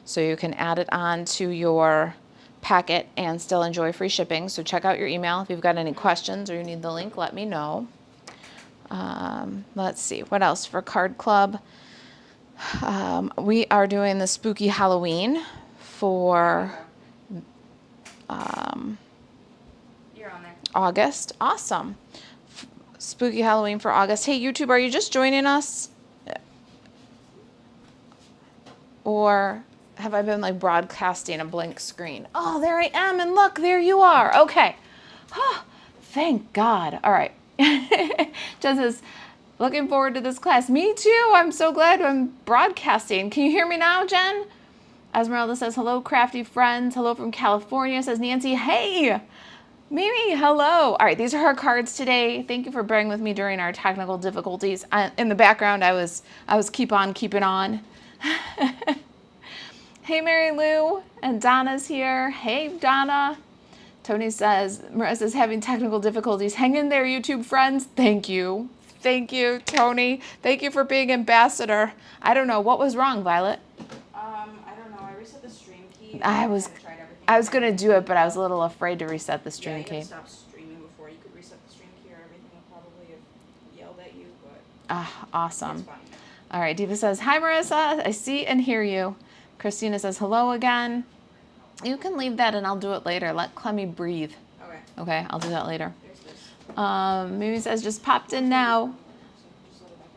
So you can add it on to your packet and still enjoy free shipping. So check out your email. If you've got any questions or you need the link, let me know. Let's see, what else for Card Club? We are doing the Spooky Halloween for You're on there. August. Awesome. Spooky Halloween for August. Hey, YouTube, are you just joining us? Or have I been like broadcasting a blank screen? Oh, there I am. And look, there you are. Okay. Oh, thank God. All right. Jen says, looking forward to this class. Me too. I'm so glad I'm broadcasting. Can you hear me now, Jen? Esmeralda says, hello, crafty friends. Hello from California, says Nancy. Hey, Mimi, hello. All right, these are our cards today. Thank you for bearing with me during our technical difficulties. In the background, I was keep on keeping on. Hey, Mary Lou, and Donna's here. Hey, Donna. Tony says, Marisa's having technical difficulties. Hang in there, YouTube friends. Thank you. Thank you, Tony. Thank you for being ambassador. I don't know. What was wrong, Violet? I don't know. I reset the stream key. I was going to do it, but I was a little afraid to reset the stream key. You had to stop streaming before you could reset the stream key, or everything would probably have yelled at you, but Awesome. it's fine. All right, Diva says, hi, Marisa. I see and hear you. Christina says, hello again. You can leave that and I'll do it later. Let Clemmy breathe. Okay. Okay, I'll do that later. There's this. Mimi says, just popped in now. Just let it back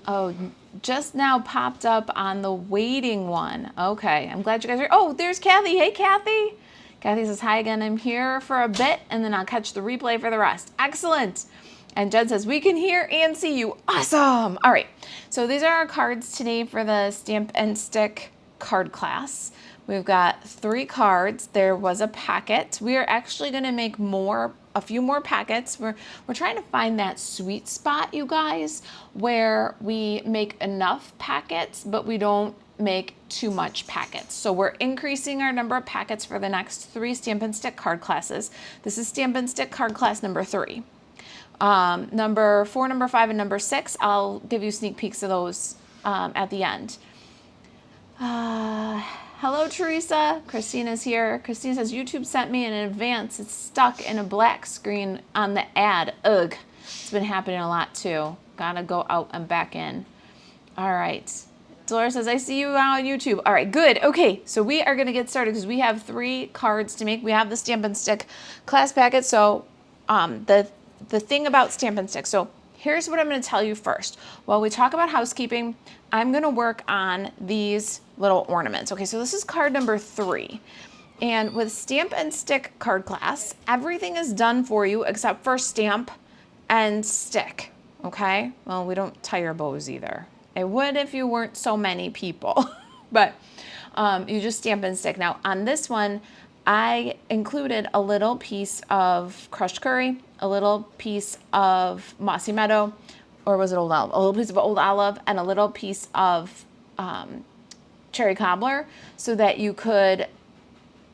out. Oh, just now popped up on the waiting one. Okay, I'm glad you guys are. Oh, there's Kathy. Hey, Kathy. Kathy says, hi again. I'm here for a bit and then I'll catch the replay for the rest. Excellent. And Jen says, we can hear and see you. Awesome. All right. So these are our cards today for the Stamp and Stick card class. We've got 3 cards. There was a packet. We are actually going to make a few more packets. We're trying to find that sweet spot, you guys, where we make enough packets, but we don't make too much packets. So we're increasing our number of packets for the next 3 Stamp and Stick card classes. This is Stamp and Stick card class number 3. Number 4, number 5, and number 6, I'll give you sneak peeks of those at the end. Hello, Teresa. Christina's here. Christina says, YouTube sent me in advance. It's stuck in a black screen on the ad. Ugh. It's been happening a lot, too. Gotta go out and back in. All right. Dolores says, I see you on YouTube. All right, good. Okay, so we are going to get started because we have 3 cards to make. We have the Stamp and Stick class packet. So the thing about Stamp and Stick. So here's what I'm going to tell you first. While we talk about housekeeping, I'm going to work on these little ornaments. Okay, so this is card number 3. And with Stamp and Stick card class, everything is done for you except for stamp and stick. Okay? Well, we don't tie your bows either. It would if you weren't so many people. But you just stamp and stick. Now, on this one, I included a little piece of crushed curry, a little piece of mossy meadow, or was it old olive? A little piece of old olive and a little piece of cherry cobbler so that you could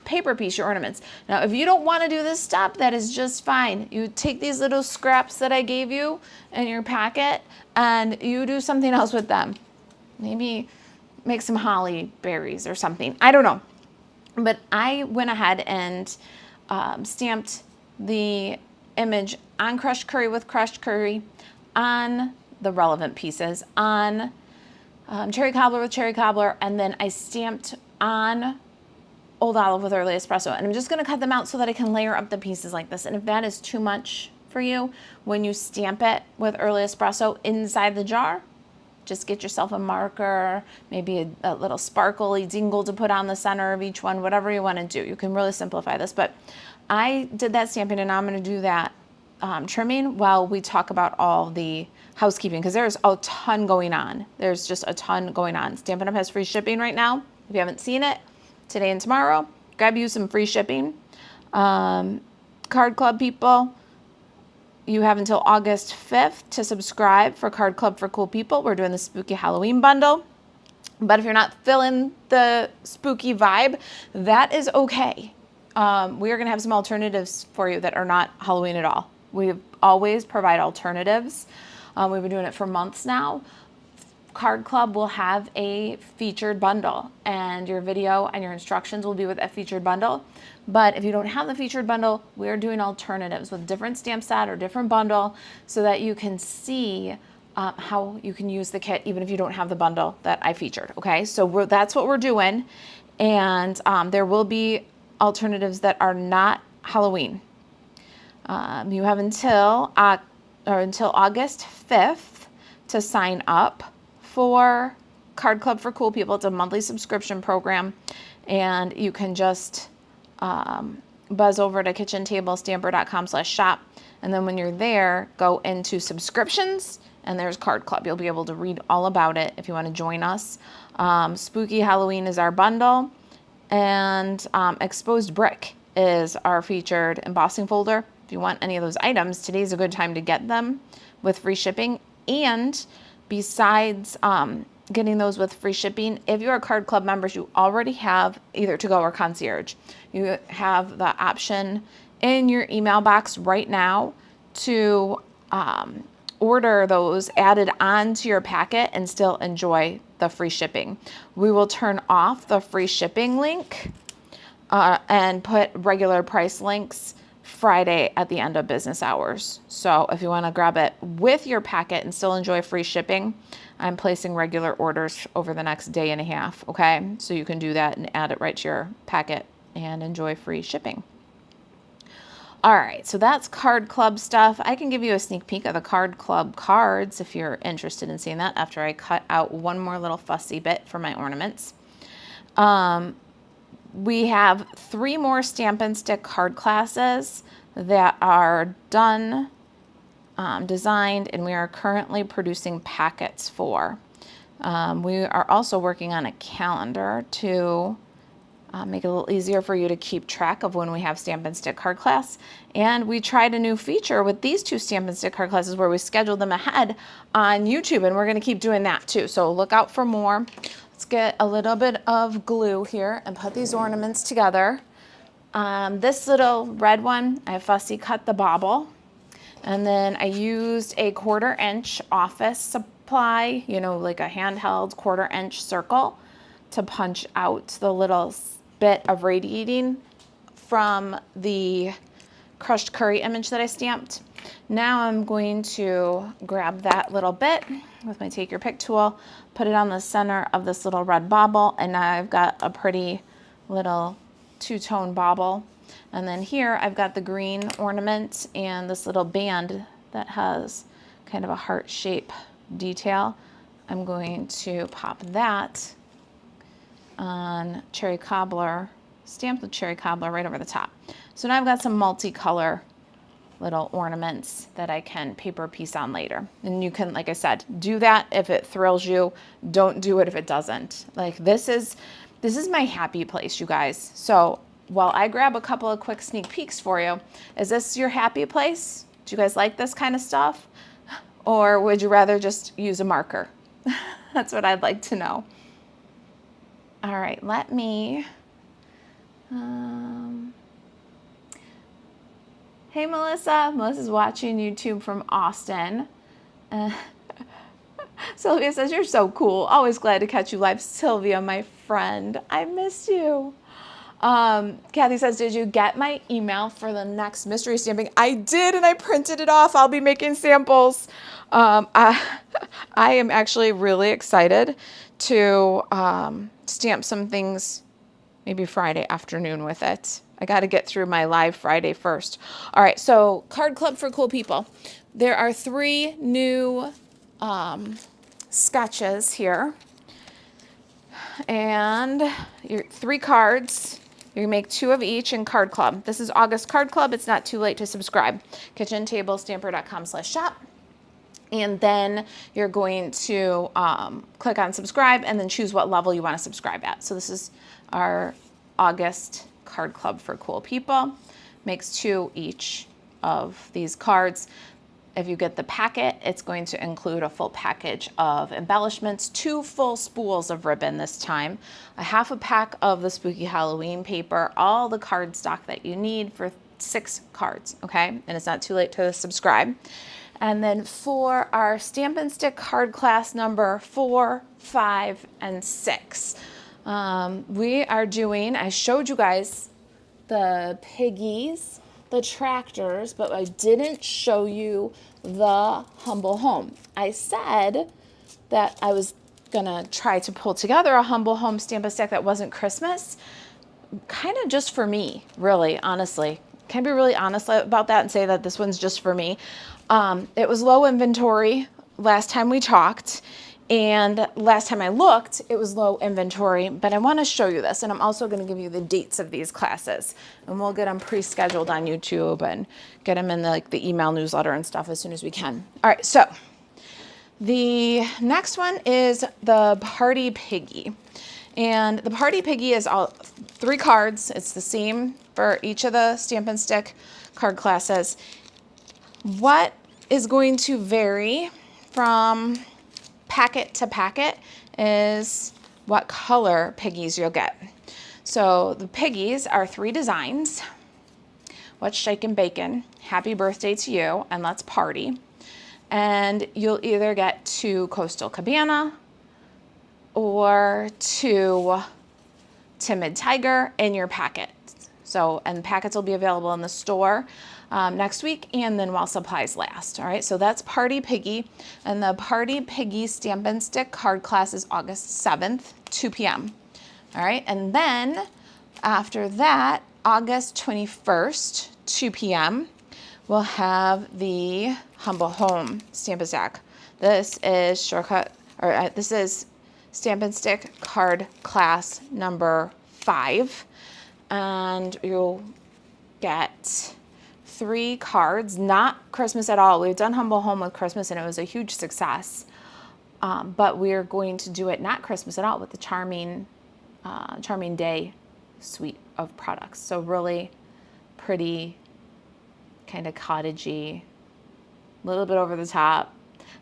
paper piece your ornaments. Now, if you don't want to do this step, that is just fine. You take these little scraps that I gave you in your packet and you do something else with them. Maybe make some holly berries or something. I don't know. But I went ahead and stamped the image on crushed curry with crushed curry, on the relevant pieces, on cherry cobbler with cherry cobbler, and then I stamped on old olive with early espresso. And I'm just going to cut them out so that I can layer up the pieces like this. And if that is too much for you, when you stamp it with early espresso inside the jar, just get yourself a marker, maybe a little sparkly dingle to put on the center of each one, whatever you want to do. You can really simplify this. But I did that stamping, and I'm going to do that trimming while we talk about all the housekeeping, because there's a ton going on. There's just a ton going on. Stampin' Up! Has free shipping right now. If you haven't seen it, today and tomorrow, grab you some free shipping. Card Club people, you have until August 5th to subscribe for Card Club for Cool People. We're doing the Spooky Halloween bundle. But if you're not feeling the spooky vibe, that is okay. We are going to have some alternatives for you that are not Halloween at all. We always provide alternatives. We've been doing it for months now. Card Club will have a featured bundle, and your video and your instructions will be with a featured bundle. But if you don't have the featured bundle, we're doing alternatives with different stamp set or different bundle so that you can see how you can use the kit even if you don't have the bundle that I featured. Okay, so that's what we're doing, and there will be alternatives that are not Halloween. You have until August 5th to sign up for Card Club for Cool People. It's a monthly subscription program, and you can just buzz over to kitchentablestamper.com/shop, and then when you're there, go into subscriptions, and there's Card Club. You'll be able to read all about it if you want to join us. Spooky Halloween is our bundle, and Exposed Brick is our featured embossing folder. If you want any of those items, today's a good time to get them with free shipping. And besides getting those with free shipping, if you're a Card Club members, you already have either to go or concierge. You have the option in your email box right now to order those added onto your packet and still enjoy the free shipping. We will turn off the free shipping link and put regular price links Friday at the end of business hours. So if you want to grab it with your packet and still enjoy free shipping, I'm placing regular orders over the next day and a half. Okay, so you can do that and add it right to your packet and enjoy free shipping. All right, so that's Card Club stuff. I can give you a sneak peek of the Card Club cards if you're interested in seeing that after I cut out one more little fussy bit for my ornaments. We have 3 more Stampin' Stick card classes that are done, designed, and we are currently producing packets for. We are also working on a calendar to make it a little easier for you to keep track of when we have Stampin' Stick card class. And we tried a new feature with these 2 Stampin' Stick card classes where we scheduled them ahead on YouTube, and we're going to keep doing that too. So look out for more. Let's get a little bit of glue here and put these ornaments together. This little red one, I fussy cut the bobble, and then I used a 1/4 inch office supply, you know, like a handheld 1/4 inch circle to punch out the little bit of radiating from the crushed curry image that I stamped. Now I'm going to grab that little bit with my take your pick tool, put it on the center of this little red bauble, and now I've got a pretty little 2-tone bauble. And then here I've got the green ornament and this little band that has kind of a heart shape detail. I'm going to pop that on cherry cobbler, stamped with cherry cobbler right over the top. So now I've got some multicolor little ornaments that I can paper piece on later. And you can, like I said, do that if it thrills you. Don't do it if it doesn't. Like this is my happy place, you guys. So while I grab a couple of quick sneak peeks for you, is this your happy place? Do you guys like this kind of stuff? Or would you rather just use a marker? That's what I'd like to know. All right, let me, hey Melissa, Melissa's watching YouTube from Austin. Sylvia says, you're so cool. Always glad to catch you live. Sylvia, my friend, I miss you. Kathy says, did you get my email for the next mystery stamping? I did, and I printed it off. I'll be making samples. I am actually really excited to stamp some things maybe Friday afternoon with it. I got to get through my live Friday first. All right, so Card Club for Cool People. There are 3 new sketches here, and your 3 cards. You make 2 of each in Card Club. This is August Card Club. It's not too late to subscribe. kitchentablestamper.com/shop. And then you're going to click on subscribe and then choose what level you want to subscribe at. So this is our August Card Club for Cool People. Makes 2 each of these cards. If you get the packet, it's going to include a full package of embellishments, 2 full spools of ribbon this time, a half a pack of the Spooky Halloween paper, all the card stock that you need for 6 cards, okay? And it's not too late to subscribe. And then for our Stampin' Stick card class number 4, 5, and 6, we are doing, I showed you guys the piggies, the tractors, but I didn't show you the humble home. I said that I was gonna try to pull together a humble home Stampin' Stick that wasn't Christmas, kind of just for me, really, honestly. Can be really honest about that and say that this one's just for me. It was low inventory last time we talked, and last time I looked, it was low inventory, but I want to show you this, and I'm also going to give you the dates of these classes, and we'll get them pre-scheduled on YouTube and get them in the email newsletter and stuff as soon as we can. All right, so the next one is the Party Piggy. And the Party Piggy is all 3 cards. It's the same for each of the Stampin' Stick card classes. What is going to vary from packet to packet is what color piggies you'll get. So the piggies are 3 designs. What's Shakin' Bacon, Happy Birthday to You, and Let's Party. And you'll either get 2 Coastal Cabana or 2 Timid Tiger in your packet. So, and packets will be available in the store next week and then while supplies last. All right, so that's Party Piggy. And the Party Piggy Stampin' Stick card class is August 7th, 2 p.m. All right, and then after that, August 21st, 2 p.m., we'll have the Humble Home Stampin' Stick. This is this is Stampin' Stick card class number 5, and you'll get 3 cards, not Christmas at all. We've done Humble Home with Christmas and it was a huge success, but we're going to do it not Christmas at all with the Charming Day suite of products. So really pretty, kind of cottagey, a little bit over the top.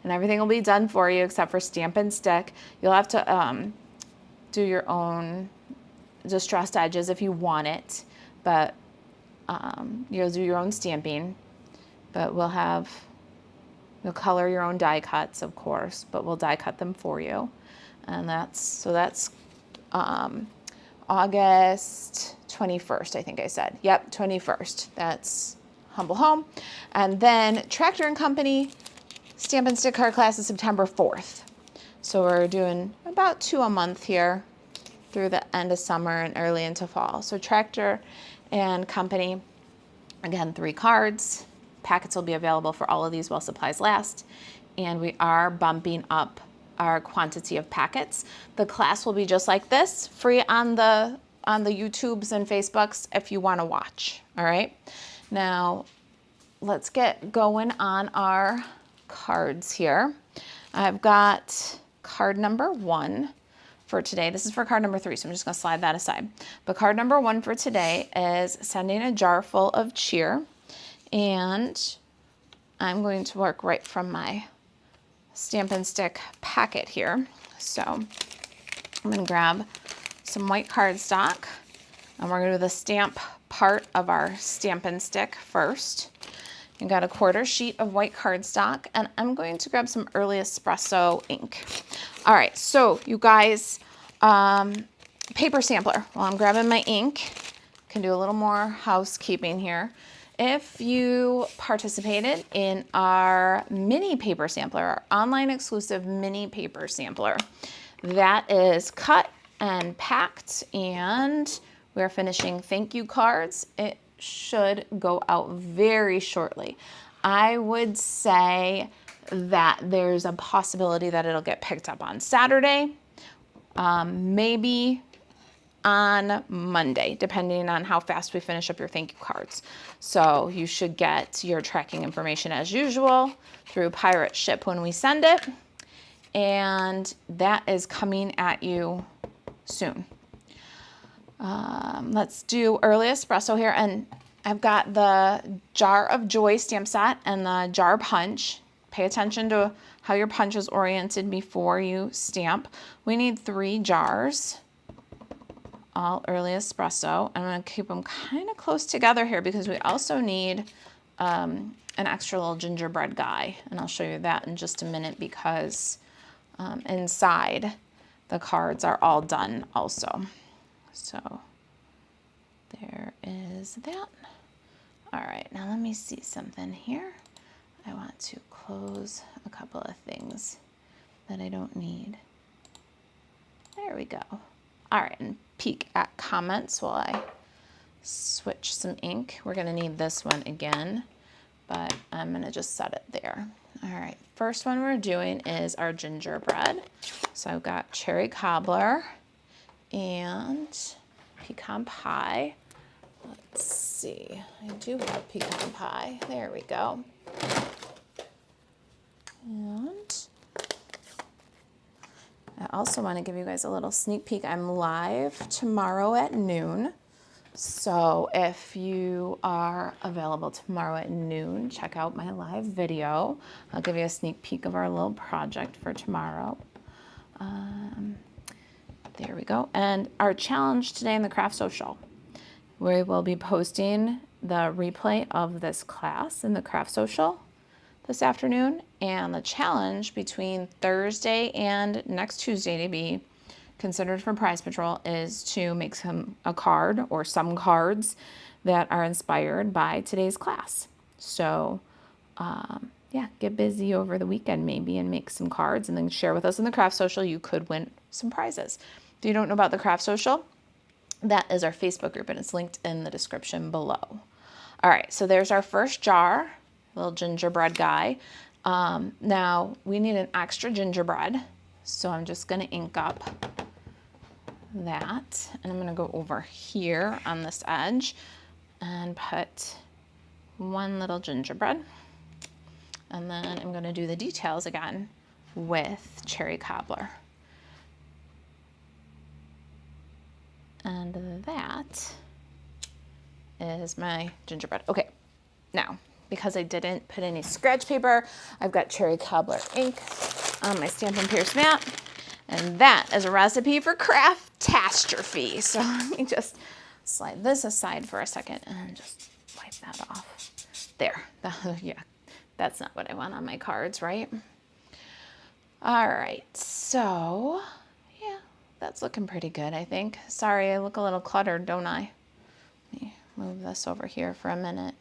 And everything will be done for you except for Stampin' Stick. You'll have to do your own distressed edges if you want it, but you'll do your own stamping. But you'll color your own die cuts, of course, but we'll die cut them for you. And that's August 21st, I think I said. Yep, 21st. That's Humble Home. And then Tractor & Company Stampin' Stick card class is September 4th. So we're doing about 2 a month here through the end of summer and early into fall. So Tractor & Company, again, 3 cards. Packets will be available for all of these while supplies last. And we are bumping up our quantity of packets. The class will be just like this, free on the YouTubes and Facebooks if you want to watch. All right. Now, let's get going on our cards here. I've got card number 1 for today. This is for card number 3, so I'm just going to slide that aside. But card number 1 for today is Sending a Jar Full of Cheer. And I'm going to work right from my Stampin' Stick packet here. So I'm going to grab some white cardstock, and we're going to do the stamp part of our Stampin' Stick first. I've got a 1/4 sheet of white cardstock, and I'm going to grab some early espresso ink. All right, so you guys, paper sampler. While I'm grabbing my ink, can do a little more housekeeping here. If you participated in our mini paper sampler, our online exclusive mini paper sampler, that is cut and packed, and we're finishing thank you cards. It should go out very shortly. I would say that there's a possibility that it'll get picked up on Saturday, maybe on Monday, depending on how fast we finish up your thank you cards. So you should get your tracking information as usual through Pirate Ship when we send it, and that is coming at you soon. Let's do early espresso here, and I've got the Jar of Joy stamp set and the jar punch. Pay attention to how your punch is oriented before you stamp. We need 3 jars, all early espresso. I'm going to keep them kind of close together here because we also need an extra little gingerbread guy, and I'll show you that in just a minute because inside the cards are all done also. So there is that. All right, now let me see something here. I want to close a couple of things that I don't need. There we go. All right, and peek at comments while I switch some ink. We're gonna need this one again, but I'm gonna just set it there. All right, first one we're doing is our gingerbread. So I've got cherry cobbler and pecan pie. Let's see, I do have pecan pie. There we go. And I also want to give you guys a little sneak peek. I'm live tomorrow at noon. So if you are available tomorrow at noon, check out my live video. I'll give you a sneak peek of our little project for tomorrow. There we go. And our challenge today in the craft social, we will be posting the replay of this class in the craft social this afternoon, and the challenge between Thursday and next Tuesday to be considered for Prize Patrol is to make a card or some cards that are inspired by today's class. So yeah, get busy over the weekend maybe and make some cards and then share with us in the craft social. You could win some prizes. If you don't know about the craft social, that is our Facebook group and it's linked in the description below. All right, so there's our first jar. Little gingerbread guy. Now we need an extra gingerbread, so I'm just going to ink up that, and I'm going to go over here on this edge and put one little gingerbread, and then I'm going to do the details again with cherry cobbler, and that is my gingerbread. Okay, now because I didn't put any scratch paper, I've got cherry cobbler ink on my Stampin' Pierce mat, and that is a recipe for craftastrophe. So let me just slide this aside for a second and just wipe that off. There, yeah, that's not what I want on my cards, right? All right, so yeah, that's looking pretty good, I think. Sorry, I look a little cluttered, don't I? Let me move this over here for a minute.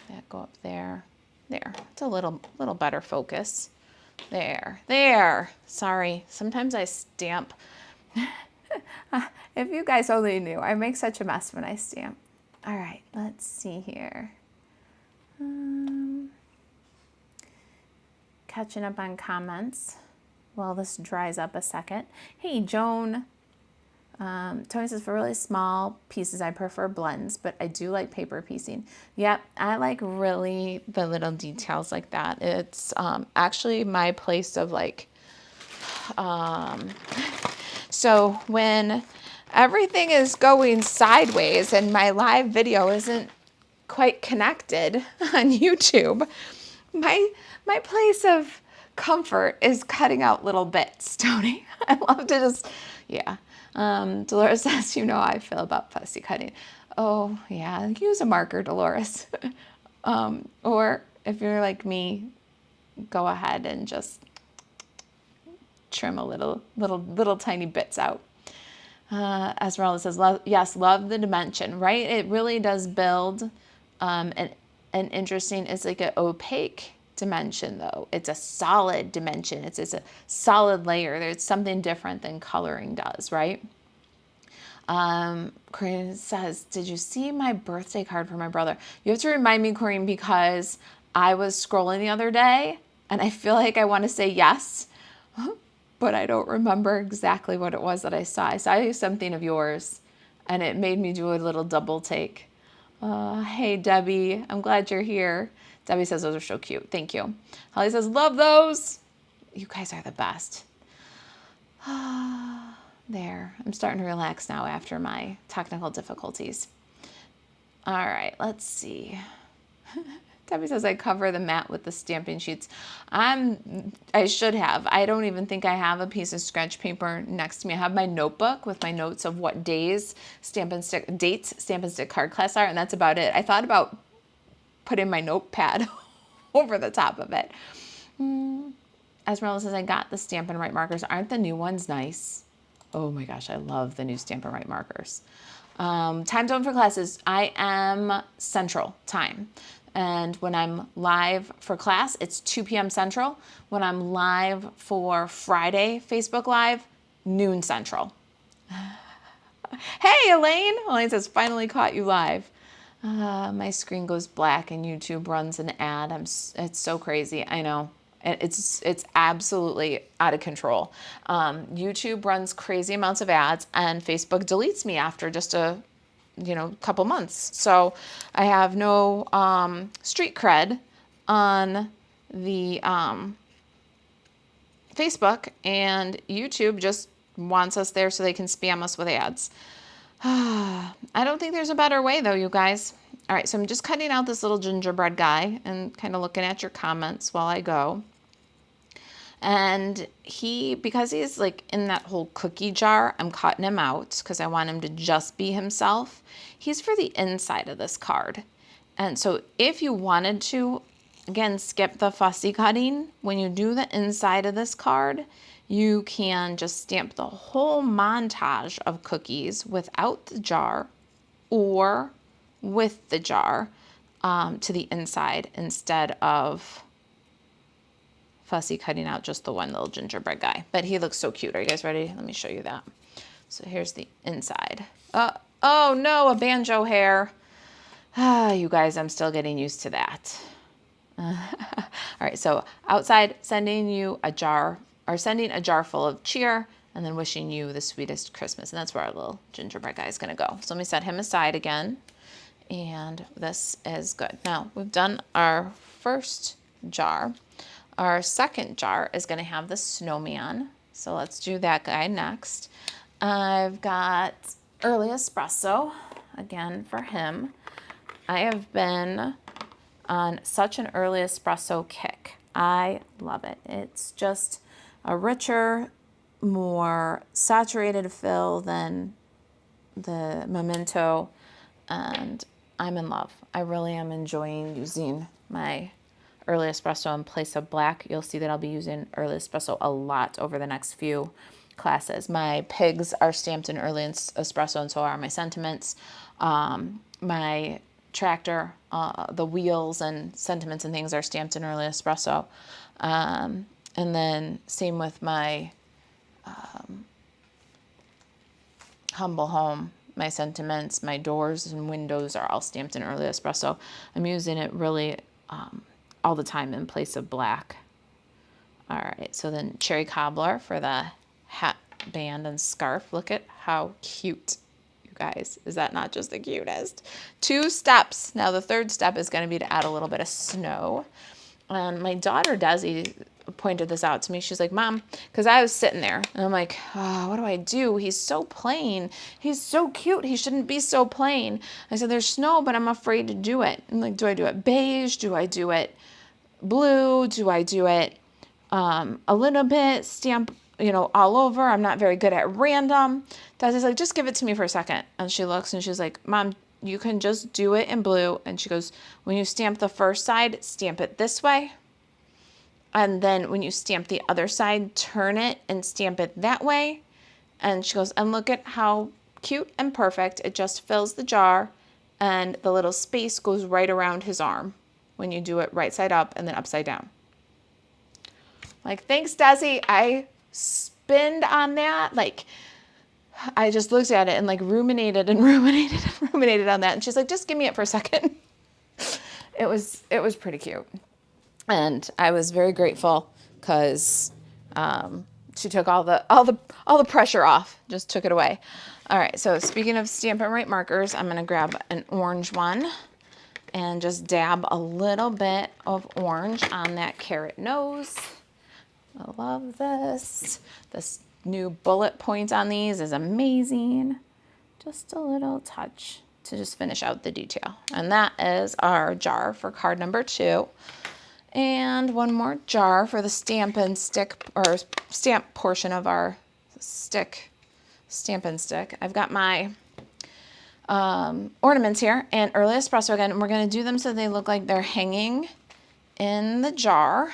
That go up there. There. It's a little better focus. There. Sorry. Sometimes I stamp. If you guys only knew, I make such a mess when I stamp. All right, let's see here. Catching up on comments while this dries up a second. Hey, Joan. Tony says, for really small pieces, I prefer blends, but I do like paper piecing. Yep, I like really the little details like that. It's actually my place of like, so when everything is going sideways and my live video isn't quite connected on YouTube, my place of comfort is cutting out little bits, Tony. I love to just, yeah. Dolores says, you know how I feel about fussy cutting. Oh, yeah, use a marker, Dolores. Or if you're like me, go ahead and just trim a little tiny bits out. Esmeralda says, yes, love the dimension, right? It really does build an interesting, it's like an opaque dimension though. It's a solid dimension. It's a solid layer. There's something different than coloring does, right? Corinne says, did you see my birthday card for my brother? You have to remind me, Corinne, because I was scrolling the other day and I feel like I want to say yes, but I don't remember exactly what it was that I saw. I saw something of yours and it made me do a little double take. Hey, Debbie, I'm glad you're here. Debbie says those are so cute. Thank you. Holly says, love those. You guys are the best. There. I'm starting to relax now after my technical difficulties. All right, let's see. Debbie says I cover the mat with the stamping sheets. I should have. I don't even think I have a piece of scratch paper next to me. I have my notebook with my notes of what days dates Stamp and Stick card class are, and that's about it. I thought about putting my notepad over the top of it. Esmeralda says I got the Stampin' Right markers. Aren't the new ones nice? Oh my gosh, I love the new Stampin' Right markers. Time zone for classes. I am Central Time. And when I'm live for class, it's 2 p.m. Central. When I'm live for Friday Facebook Live, noon Central. Hey, Elaine. Elaine says, finally caught you live. My screen goes black and YouTube runs an ad. It's so crazy. I know. It's absolutely out of control. YouTube runs crazy amounts of ads, and Facebook deletes me after just a couple months. So I have no street cred on the Facebook, and YouTube just wants us there so they can spam us with ads. I don't think there's a better way though, you guys. All right, so I'm just cutting out this little gingerbread guy and kind of looking at your comments while I go. And because he's like in that whole cookie jar, I'm cutting him out because I want him to just be himself. He's for the inside of this card. And so if you wanted to, again, skip the fussy cutting, when you do the inside of this card, you can just stamp the whole montage of cookies without the jar or with the jar to the inside instead of fussy cutting out just the one little gingerbread guy. But he looks so cute. Are you guys ready? Let me show you that. So here's the inside. Oh no, a banjo hair. You guys, I'm still getting used to that. All right, so outside, sending a jar full of cheer and then wishing you the sweetest Christmas. And that's where our little gingerbread guy is going to go. So let me set him aside again. And this is good. Now, we've done our first jar. Our second jar is going to have the snowman. So let's do that guy next. I've got early espresso again for him. I have been on such an early espresso kick. I love it. It's just a richer, more saturated fill than the Memento, and I'm in love. I really am enjoying using my early espresso in place of black. You'll see that I'll be using early espresso a lot over the next few classes. My pigs are stamped in early espresso, and so are my sentiments. My tractor, the wheels and sentiments and things are stamped in early espresso. And then same with my humble home. My sentiments, my doors and windows are all stamped in early espresso. I'm using it really all the time in place of black. All right, so then cherry cobbler for the hat band and scarf. Look at how cute, you guys. Is that not just the cutest? 2 steps. Now the third step is going to be to add a little bit of snow. And my daughter Desi pointed this out to me. She's like, Mom, because I was sitting there and I'm like, oh, what do I do? He's so plain. He's so cute. He shouldn't be so plain. I said, there's snow, but I'm afraid to do it. I'm like, do I do it beige? Do I do it blue? Do I do it a little bit stamp, all over? I'm not very good at random. Desi's like, just give it to me for a second. And she looks and she's like, Mom, you can just do it in blue. And she goes, when you stamp the first side, stamp it this way. And then when you stamp the other side, turn it and stamp it that way. And she goes, and look at how cute and perfect. It just fills the jar and the little space goes right around his arm when you do it right side up and then upside down. Like, thanks, Desi. I spinned on that. Like, I just looked at it and like ruminated and ruminated and ruminated on that. And she's like, just give me it for a second. It was pretty cute. And I was very grateful because she took all the pressure off, just took it away. All right, so speaking of Stampin' Right markers, I'm going to grab an orange one and just dab a little bit of orange on that carrot nose. I love this. This new bullet point on these is amazing. Just a little touch to just finish out the detail. And that is our jar for card number 2. And one more jar for the stamp and stick, or stamp portion of our stick, stamp and stick. I've got my ornaments here, and early espresso again, and we're going to do them so they look like they're hanging in the jar.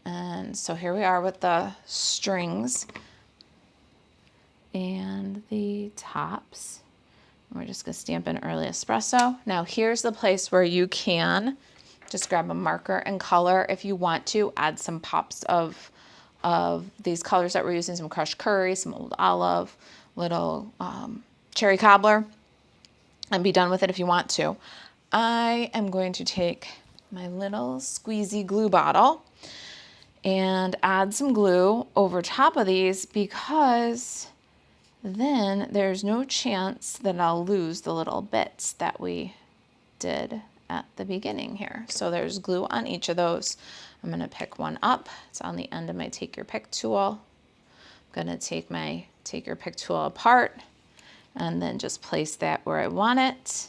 And so here we are with the strings and the tops. We're just going to stamp in early espresso. Now here's the place where you can just grab a marker and color if you want to. Add some pops of these colors that we're using, some crushed curry, some old olive, little cherry cobbler, and be done with it if you want to. I am going to take my little squeezy glue bottle and add some glue over top of these, because then there's no chance that I'll lose the little bits that we did at the beginning here. So there's glue on each of those. I'm going to pick one up. It's on the end of my Take Your Pick tool. I'm going to take my Take Your Pick tool apart and then just place that where I want it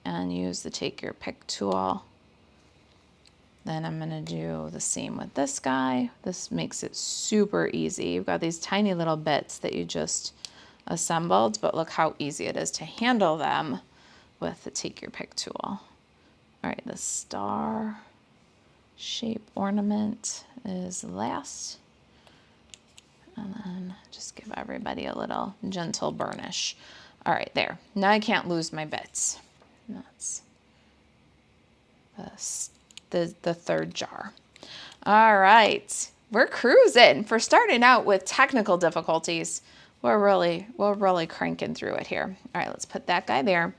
and use the Take Your Pick tool. Then I'm going to do the same with this guy. This makes it super easy. You've got these tiny little bits that you just assembled, but look how easy it is to handle them with the Take Your Pick tool. All right, the star shape ornament is last. And then just give everybody a little gentle burnish. All right, there. Now I can't lose my bits. And that's the third jar. All right, we're cruising. For starting out with technical difficulties, we're really cranking through it here. All right, let's put that guy there.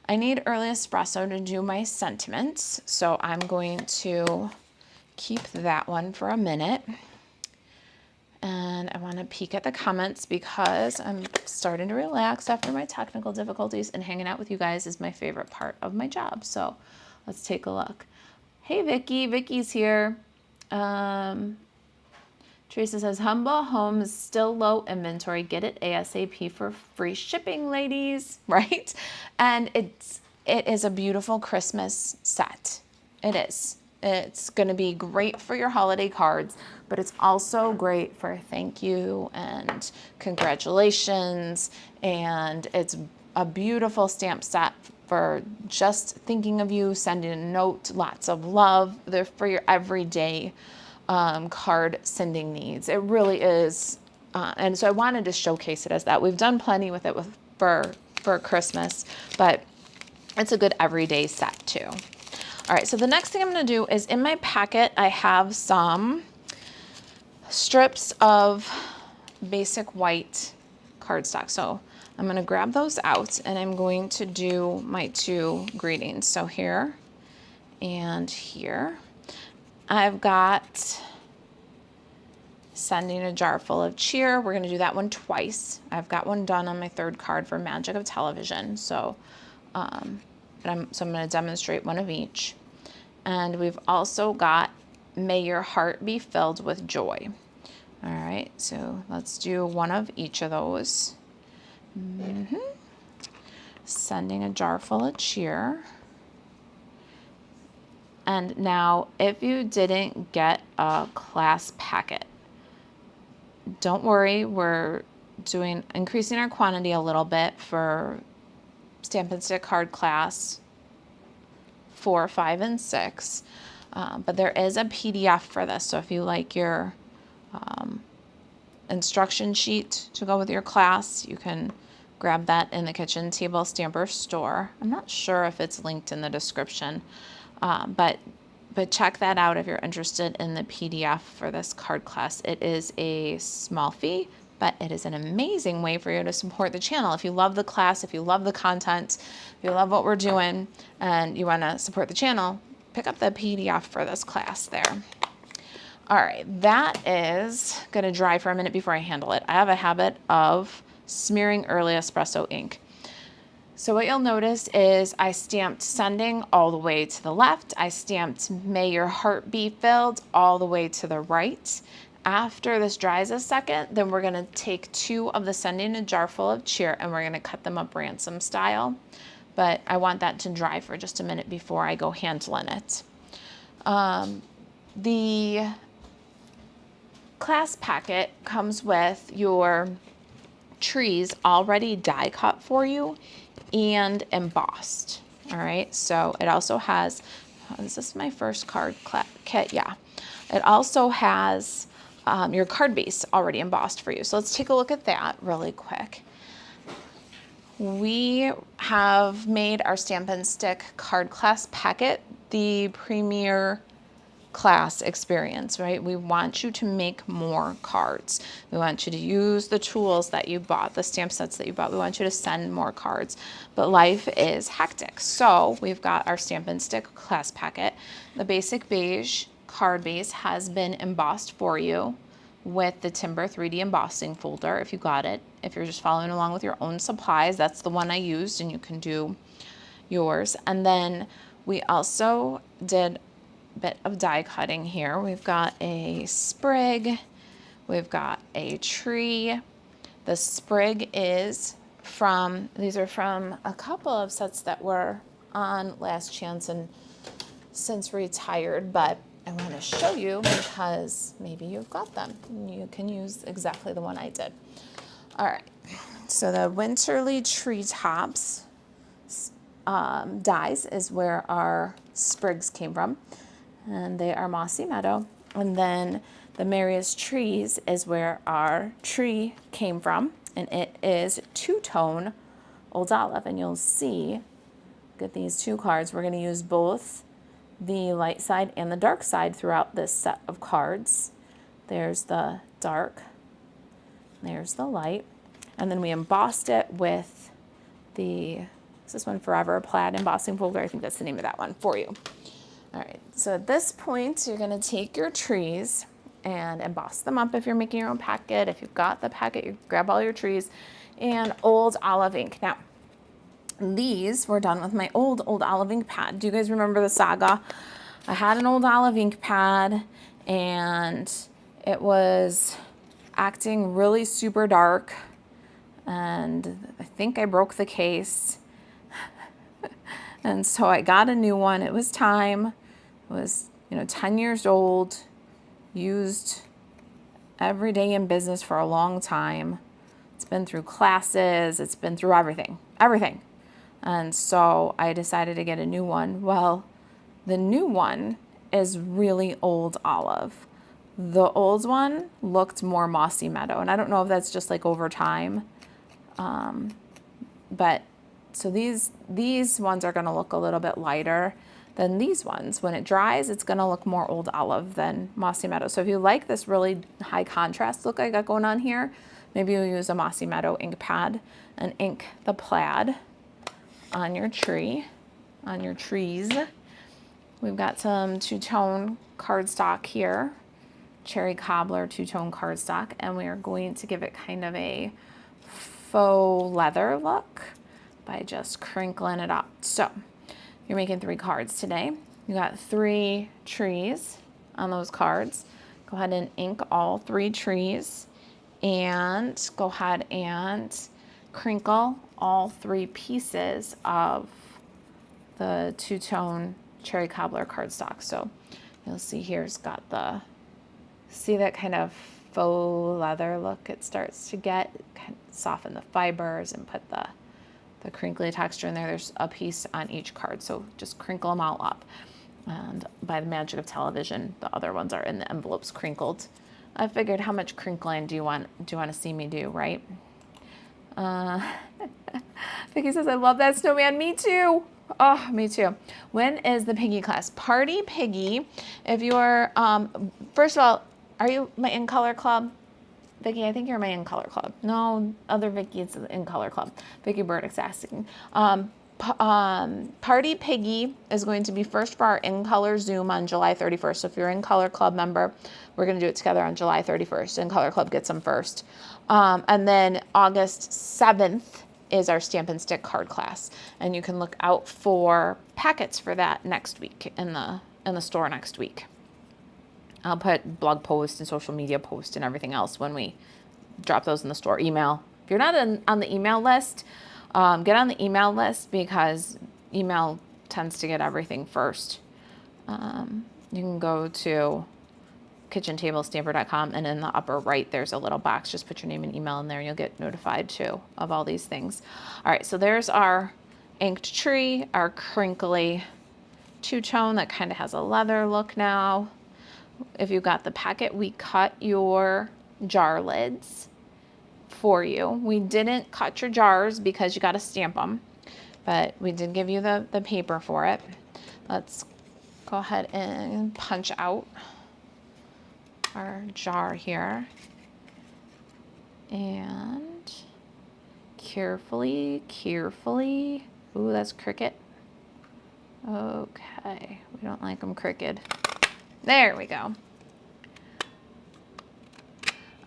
I need early espresso to do my sentiments, so I'm going to keep that one for a minute. And I want to peek at the comments because I'm starting to relax after my technical difficulties, and hanging out with you guys is my favorite part of my job. So let's take a look. Hey, Vicky. Vicky's here. Teresa says, Humble Home is still low inventory. Get it ASAP for free shipping, ladies. Right? And it is a beautiful Christmas set. It is. It's going to be great for your holiday cards, but it's also great for thank you and congratulations. And it's a beautiful stamp set for just thinking of you, sending a note, lots of love. They're for your everyday card sending needs. It really is. And so I wanted to showcase it as that. We've done plenty with it for Christmas, but it's a good everyday set too. All right, so the next thing I'm going to do is, in my packet, I have some strips of basic white cardstock. So I'm going to grab those out, and I'm going to do my 2 greetings. So here and here. I've got sending a jar full of cheer. We're going to do that one twice. I've got one done on my 3rd card for Magic of Television. So I'm going to demonstrate one of each. And we've also got May Your Heart Be Filled with Joy. All right, so let's do one of each of those. Sending a jar full of cheer. And now, if you didn't get a class packet, don't worry, we're increasing our quantity a little bit for Stamp and Stick card class 4, 5, and 6. But there is a PDF for this, so if you like your instruction sheet to go with your class, you can grab that in the Kitchen Table Stamper store. I'm not sure if it's linked in the description, but check that out if you're interested in the PDF for this card class. It is a small fee, but it is an amazing way for you to support the channel. If you love the class, if you love the content, if you love what we're doing, and you want to support the channel, pick up the PDF for this class there. All right, that is going to dry for a minute before I handle it. I have a habit of smearing early espresso ink. So what you'll notice is I stamped sending all the way to the left. I stamped May Your Heart Be Filled all the way to the right. after this dries a second, then we're gonna take 2 of the Send in a Jar Full of Cheer and we're gonna cut them up ransom style. But I want that to dry for just a minute before I go handling it. The class packet comes with your trees already die cut for you and embossed. All right, so it also has, is this my first card kit? Yeah. It also has your card base already embossed for you. So let's take a look at that really quick. We have made our Stampin' Stick card class packet the premier class experience, right? We want you to make more cards. We want you to use the tools that you bought, the stamp sets that you bought. We want you to send more cards, but life is hectic. So we've got our Stampin' Stick class packet. The basic beige card base has been embossed for you with the Timber 3D embossing folder if you got it. If you're just following along with your own supplies, that's the one I used and you can do yours. And then we also did a bit of die cutting here. We've got a sprig, we've got a tree. The sprig is from, these are from a couple of sets that were on Last Chance and since retired, but I want to show you because maybe you've got them. You can use exactly the one I did. All right, so the Winterly Treetops dies is where our sprigs came from, and they are Mossy Meadow. And then the Merriest Trees is where our tree came from, and it is two-tone Old Olive. And you'll see, get these 2 cards, we're going to use both the light side and the dark side throughout this set of cards. There's the dark, there's the light, and then we embossed it with the, is this one Forever Plaid embossing folder? I think that's the name of that one for you. All right, so at this point, you're gonna take your trees and emboss them up if you're making your own packet. If you've got the packet, you grab all your trees and Old Olive ink. Now, these were done with my old olive ink pad. Do you guys remember the saga? I had an old olive ink pad and it was acting really super dark and I think I broke the case. And so I got a new one. It was time. It was, 10 years old, used every day in business for a long time. It's been through classes, it's been through everything. And so I decided to get a new one. Well, the new one is really Old Olive. The old one looked more Mossy Meadow, and I don't know if that's just like over time. But so these ones are gonna look a little bit lighter than these ones. When it dries, it's gonna look more Old Olive than Mossy Meadow. So if you like this really high contrast look I got going on here, maybe you'll use a Mossy Meadow ink pad and ink the plaid on your tree, on your trees. We've got some two-tone cardstock here, Cherry Cobbler two-tone cardstock, and we are going to give it kind of a faux leather look by just crinkling it up. So you're making 3 cards today. You got 3 trees on those cards. Go ahead and ink all 3 trees and go ahead and crinkle all 3 pieces of the two-tone Cherry Cobbler cardstock. So you'll see here it's got the, see that kind of faux leather look it starts to get, kind of soften the fibers and put the crinkly texture in there. There's a piece on each card, so just crinkle them all up. And by the magic of television, the other ones are in the envelopes crinkled. I figured, how much crinkling do you want to see me do, right? Vicky says, I love that snowman. Me too. Oh, me too. When is the Piggy class? Party Piggy. If you're, first of all, are you my In Color Club? Vicky, I think you're my In Color Club. No, other Vicky, it's the In Color Club. Vicky Burdick's asking. Party Piggy is going to be first for our In Color Zoom on July 31st. So if you're an In Color Club member, we're going to do it together on July 31st. In Color Club gets them first. And then August 7th is our Stampin' Stick card class. And you can look out for packets for that next week in the store next week. I'll put blog posts and social media posts and everything else when we drop those in the store. Email. If you're not on the email list, get on the email list because email tends to get everything first. You can go to kitchentablestamper.com, and in the upper right there's a little box. Just put your name and email in there and you'll get notified too of all these things. All right, so there's our inked tree, our crinkly two-tone that kind of has a leather look now. If you got the packet, we cut your jar lids for you. We didn't cut your jars because you got to stamp them, but we did give you the paper for it. Let's go ahead and punch out our jar here. And carefully, ooh, that's crooked. Okay, we don't like them crooked. There we go.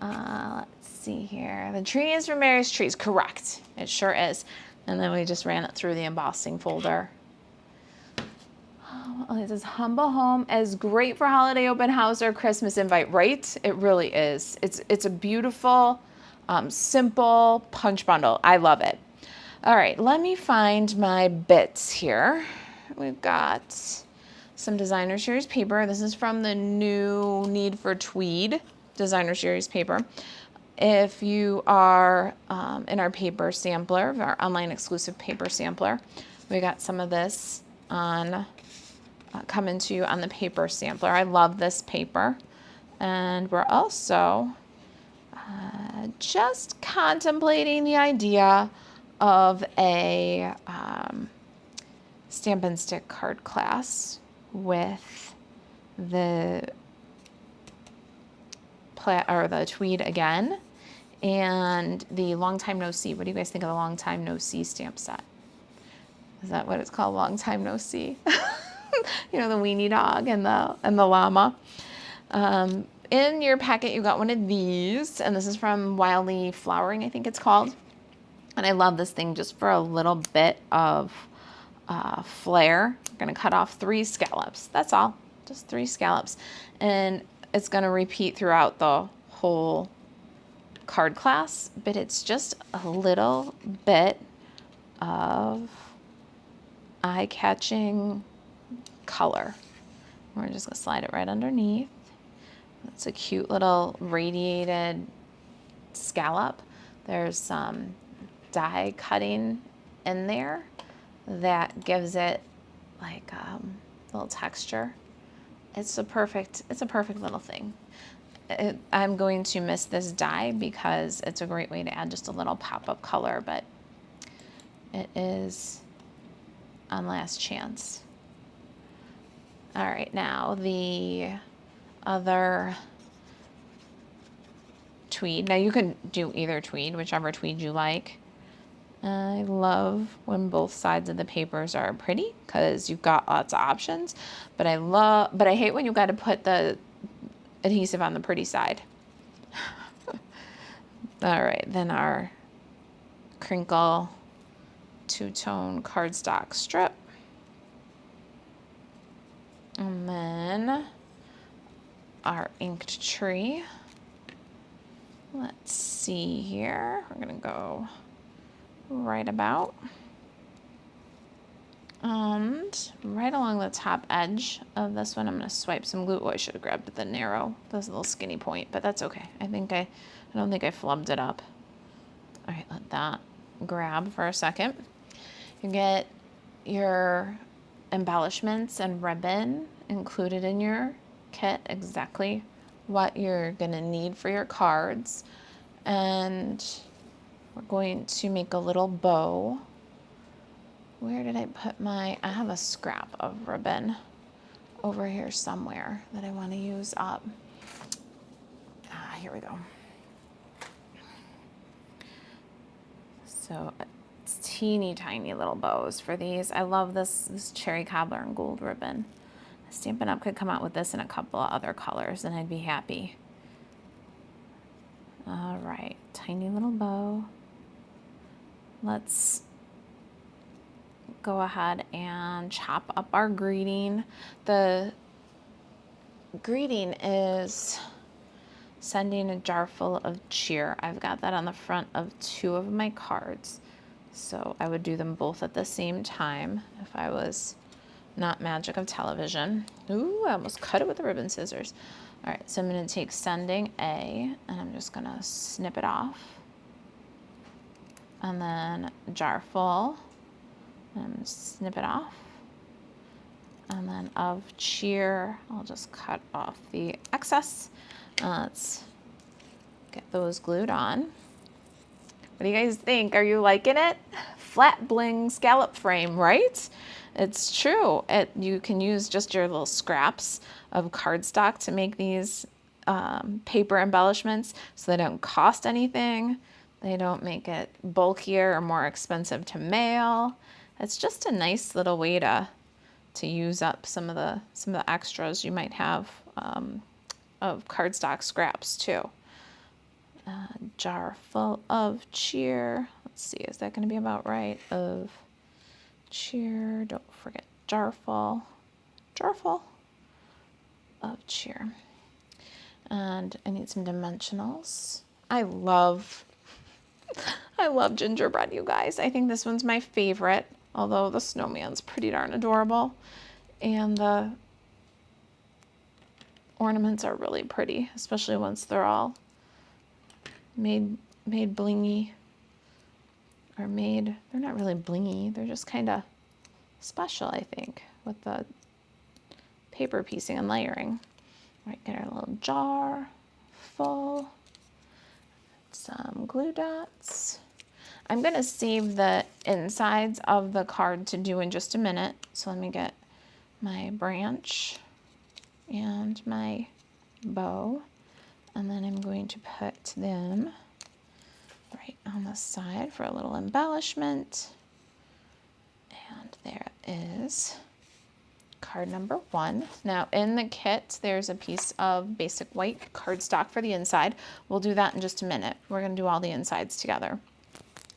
Let's see here. The tree is from Mary's Trees. Correct. It sure is. And then we just ran it through the embossing folder. Oh, it says Humble Home is great for holiday open house or Christmas invite, right? It really is. It's a beautiful, simple punch bundle. I love it. All right, let me find my bits here. We've got some Designer Series paper. This is from the new Need for Tweed Designer Series paper. If you are in our paper sampler, our online exclusive paper sampler, we got some of this on coming to you on the paper sampler. I love this paper. And we're also just contemplating the idea of a stamp and stick card class with the tweed again and the Long Time No See. What do you guys think of the Long Time No See stamp set? Is that what it's called? Long Time No See. You know, the weenie dog and the llama. In your packet, you got one of these, and this is from Wildly Flowering, I think it's called. And I love this thing just for a little bit of flair. I'm gonna cut off 3 scallops. That's all, just 3 scallops. And it's gonna repeat throughout the whole card class, but it's just a little bit of eye-catching color. We're just gonna slide it right underneath. It's a cute little radiated scallop. There's some die cutting in there that gives it like a little texture. It's a perfect little thing. I'm going to miss this die because it's a great way to add just a little pop of color, but it is on last chance. All right, now the other tweed. Now you can do either tweed, whichever tweed you like. I love when both sides of the papers are pretty because you've got lots of options, but I hate when you got to put the adhesive on the pretty side. All right, then our crinkle two-tone cardstock strip. And then our inked tree. Let's see here. We're gonna go right about. And right along the top edge of this one, I'm gonna swipe some glue. Oh, I should have grabbed the narrow, this little skinny point, but that's okay. I don't think I flubbed it up. All right, let that grab for a second. You get your embellishments and ribbon included in your kit, exactly what you're gonna need for your cards. And we're going to make a little bow. Where did I put I have a scrap of ribbon over here somewhere that I want to use up. Here we go. So it's teeny tiny little bows for these. I love this cherry cobbler and gold ribbon. Stampin' Up could come out with this in a couple of other colors and I'd be happy. All right, tiny little bow. Let's go ahead and chop up our greeting. The greeting is sending a jar full of cheer. I've got that on the front of 2 of my cards. So I would do them both at the same time if I was not magic of television. Ooh, I almost cut it with the ribbon scissors. All right, so I'm going to take sending A, and I'm just going to snip it off. And then jar full, and snip it off. And then of cheer, I'll just cut off the excess. Let's get those glued on. What do you guys think? Are you liking it? Flat bling scallop frame, right? It's true. You can use just your little scraps of cardstock to make these paper embellishments, so they don't cost anything. They don't make it bulkier or more expensive to mail. It's just a nice little way to use up some of the extras you might have of cardstock scraps too. Jar full of cheer. Let's see, is that going to be about right? Of cheer. Don't forget jar full of cheer. And I need some dimensionals. I love gingerbread, you guys. I think this one's my favorite, although the snowman's pretty darn adorable. And the ornaments are really pretty, especially once they're all made blingy, or they're not really blingy, they're just kind of special, I think, with the paper piecing and layering. All right, get our little jar full, some glue dots. I'm gonna save the insides of the card to do in just a minute, so let me get my branch and my bow. And then I'm going to put them right on the side for a little embellishment. And there is card number 1. Now in the kit, there's a piece of basic white cardstock for the inside. We'll do that in just a minute. We're going to do all the insides together.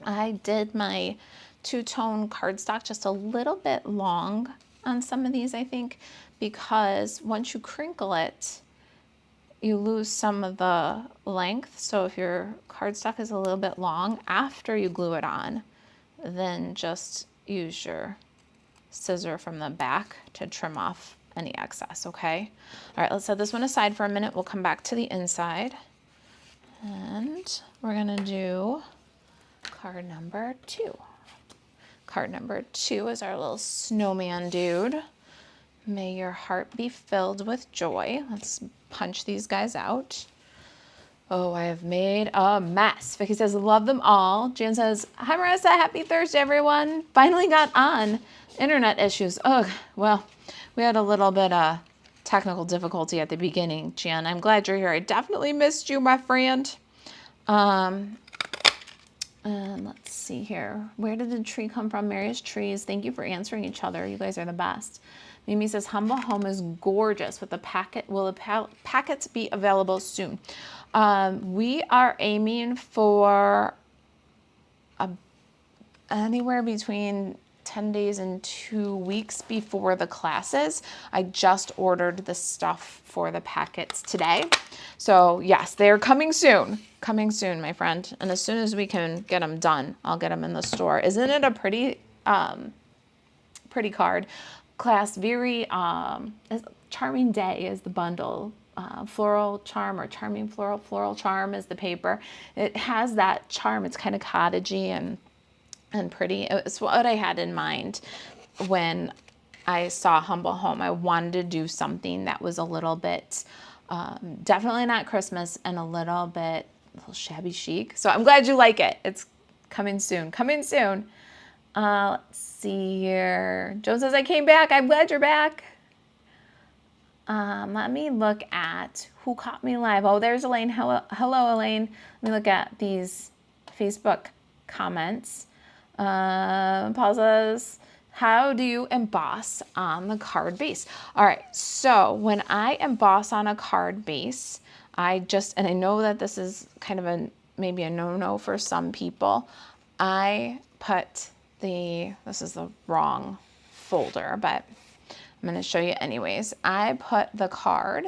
I did my 2-tone cardstock just a little bit long on some of these, I think, because once you crinkle it, you lose some of the length. So if your cardstock is a little bit long after you glue it on, then just use your scissor from the back to trim off any excess, okay? All right, let's set this one aside for a minute. We'll come back to the inside. And we're gonna do card number 2. Card number 2 is our little snowman dude. May your heart be filled with joy. Let's punch these guys out. Oh, I have made a mess. Vicky says, love them all. Jan says, hi Marissa, happy Thursday, everyone. Finally got on. Internet issues. Ugh, well, we had a little bit of technical difficulty at the beginning, Jan. I'm glad you're here. I definitely missed you, my friend. And let's see here. Where did the tree come from? Mary's trees. Thank you for answering each other. You guys are the best. Mimi says, Humble Home is gorgeous with the packet. Will the packets be available soon? We are aiming for anywhere between 10 days and 2 weeks before the classes. I just ordered the stuff for the packets today. So yes, they're coming soon. Coming soon, my friend. And as soon as we can get them done, I'll get them in the store. Isn't it a pretty card? Class, very charming day is the bundle. Floral charm or charming floral charm is the paper. It has that charm. It's kind of cottagey and pretty. It's what I had in mind when I saw Humble Home. I wanted to do something that was a little bit, definitely not Christmas, and a little shabby chic. So I'm glad you like it. It's coming soon. Coming soon. Let's see here. Joe says, I came back. I'm glad you're back. Let me look at who caught me live. Oh, there's Elaine. Hello, Elaine. Let me look at these Facebook comments. Paul says, how do you emboss on the card base? All right, so when I emboss on a card base, and I know that this is kind of maybe a no-no for some people, I put this is the wrong folder, but I'm going to show you anyways. I put the card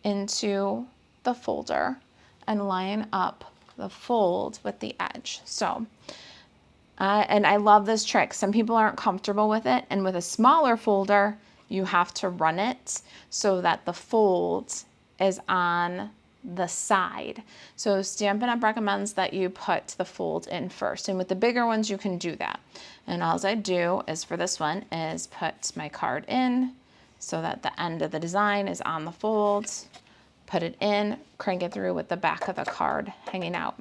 into the folder and line up the fold with the edge. So, and I love this trick. Some people aren't comfortable with it, and with a smaller folder, you have to run it so that the fold is on the side. So Stampin' Up! Recommends that you put the fold in first, and with the bigger ones you can do that. And all I do is for this one is put my card in so that the end of the design is on the fold, put it in, crank it through with the back of the card hanging out.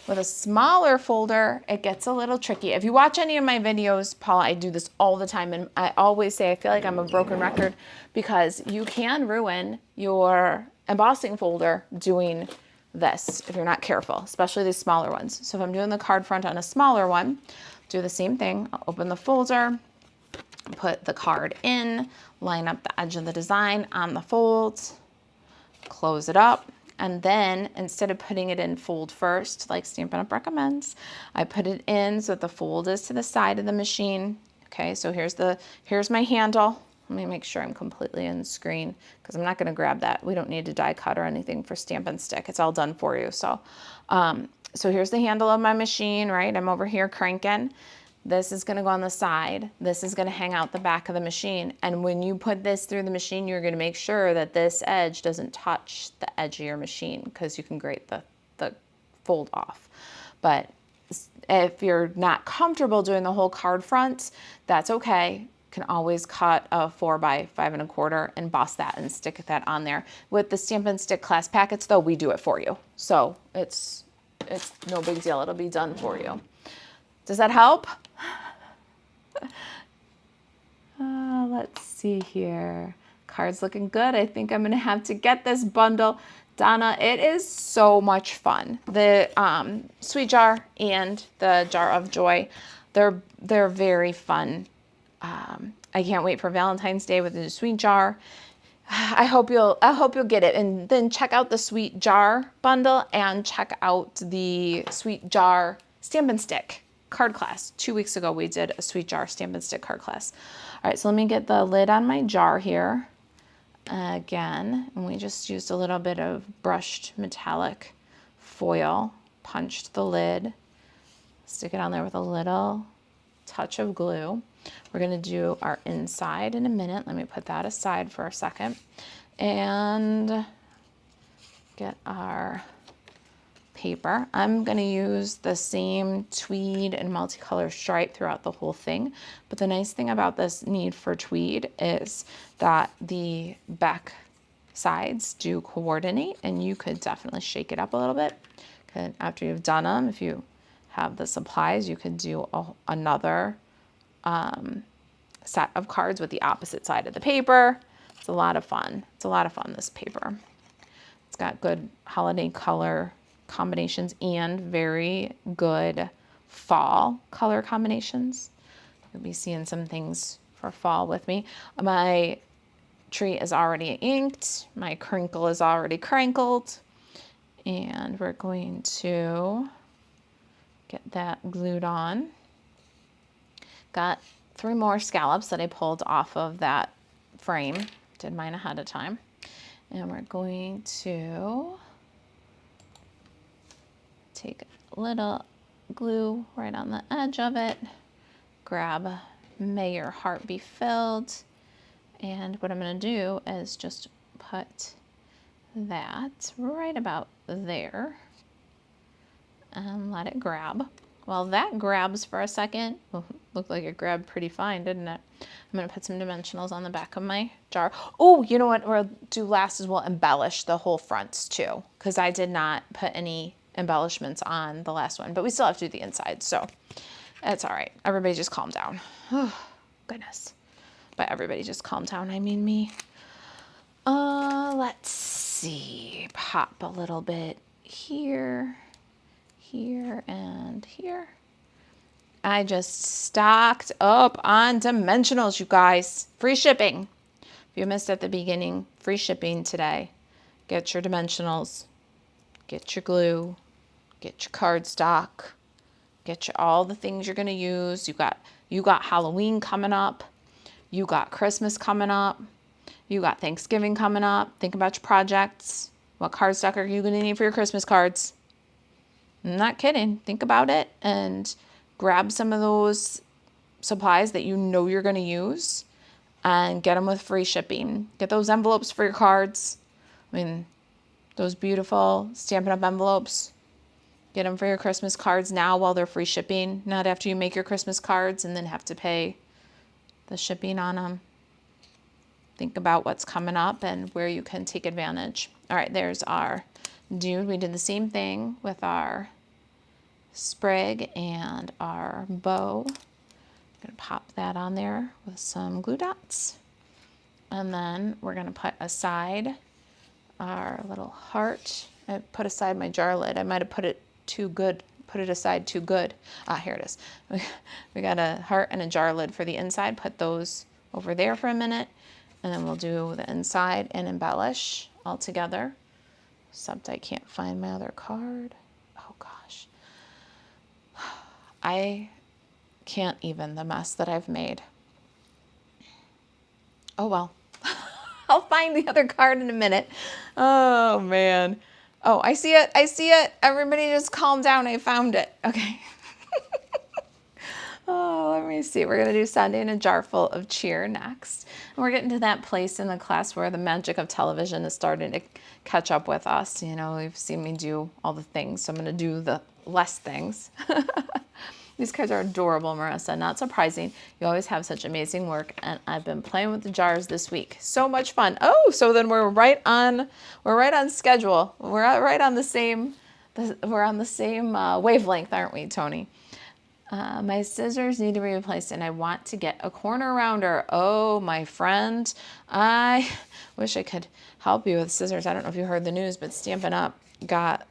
With a smaller folder, it gets a little tricky. If you watch any of my videos, Paula, I do this all the time, and I always say I feel like I'm a broken record because you can ruin your embossing folder doing this if you're not careful, especially these smaller ones. So if I'm doing the card front on a smaller one, do the same thing. I'll open the folder, put the card in, line up the edge of the design on the fold, close it up, and then instead of putting it in fold first, like Stampin' Up! Recommends, I put it in so that the fold is to the side of the machine. Okay, so here's my handle. Let me make sure I'm completely in screen because I'm not going to grab that. We don't need to die cut or anything for Stampin' Stick. It's all done for you. So, so here's the handle of my machine, right? I'm over here cranking. This is going to go on the side. This is going to hang out the back of the machine. And when you put this through the machine, you're going to make sure that this edge doesn't touch the edge of your machine because you can grate the fold off. But if you're not comfortable doing the whole card front, that's okay. You can always cut a 4 by 5 1/4 and emboss that and stick that on there. With the Stampin' Stick class packets, though, we do it for you. So it's no big deal. It'll be done for you. Does that help? Let's see here. Card's looking good. I think I'm gonna have to get this bundle. Donna, it is so much fun. The Sweet Jar and the Jar of Joy, they're very fun. I can't wait for Valentine's Day with the Sweet Jar. I hope you'll get it, and then check out the Sweet Jar bundle and check out the Sweet Jar Stampin' Stick card class. 2 weeks ago we did a Sweet Jar Stampin' Stick card class. All right, so let me get the lid on my jar here again, and we just used a little bit of brushed metallic foil, punched the lid, stick it on there with a little touch of glue. We're gonna do our inside in a minute. Let me put that aside for a second and get our paper. I'm going to use the same tweed and multicolor stripe throughout the whole thing, but the nice thing about this need for tweed is that the back sides do coordinate, and you could definitely shake it up a little bit. After you've done them, if you have the supplies, you could do another set of cards with the opposite side of the paper. It's a lot of fun. It's a lot of fun, this paper. It's got good holiday color combinations and very good fall color combinations. You'll be seeing some things for fall with me. My tree is already inked. My crinkle is already crinkled. And we're going to get that glued on. Got 3 more scallops that I pulled off of that frame. Did mine ahead of time. And we're going to take a little glue right on the edge of it, grab May Your Heart Be Filled, and what I'm going to do is just put that right about there and let it grab. While that grabs for a second, looked like it grabbed pretty fine, didn't it? I'm going to put some dimensionals on the back of my jar. Oh, you know what we'll do last is we'll embellish the whole fronts too, because I did not put any embellishments on the last one, but we still have to do the inside, so it's all right. Everybody just calm down. Oh, goodness. By everybody just calm down, I mean me. Let's see. Pop a little bit here, here, and here. I just stocked up on dimensionals, you guys. Free shipping. If you missed at the beginning, free shipping today. Get your dimensionals. Get your glue. Get your cardstock. Get your all the things you're gonna use. You got Halloween coming up. You got Christmas coming up. You got Thanksgiving coming up. Think about your projects. What cardstock are you going to need for your Christmas cards? I'm not kidding. Think about it and grab some of those supplies that you know you're going to use and get them with free shipping. Get those envelopes for your cards. I mean, those beautiful Stampin' Up! Envelopes. Get them for your Christmas cards now while they're free shipping, not after you make your Christmas cards and then have to pay the shipping on them. Think about what's coming up and where you can take advantage. All right, there's our dude. We did the same thing with our sprig and our bow. I'm going to pop that on there with some glue dots. And then we're going to put aside our little heart. I put aside my jar lid. I might have put it aside too good. Here it is. We got a heart and a jar lid for the inside. Put those over there for a minute, and then we'll do the inside and embellish all together. Except I can't find my other card. Oh gosh. I can't even, the mess that I've made. Oh well. I'll find the other card in a minute. Oh man. Oh, I see it. I see it. Everybody just calm down. I found it. Okay. Oh, let me see. We're going to do Sunday in a Jar Full of Cheer next. And we're getting to that place in the class where the magic of television is starting to catch up with us. You know, you've seen me do all the things, so I'm going to do the less things. These cards are adorable, Marissa. Not surprising. You always have such amazing work, and I've been playing with the jars this week. So much fun. Oh, so then we're right on schedule. We're right on the same. We're on the same wavelength, aren't we, Tony? My scissors need to be replaced, and I want to get a corner rounder. Oh, my friend, I wish I could help you with scissors. I don't know if you heard the news, but Stampin' Up! Got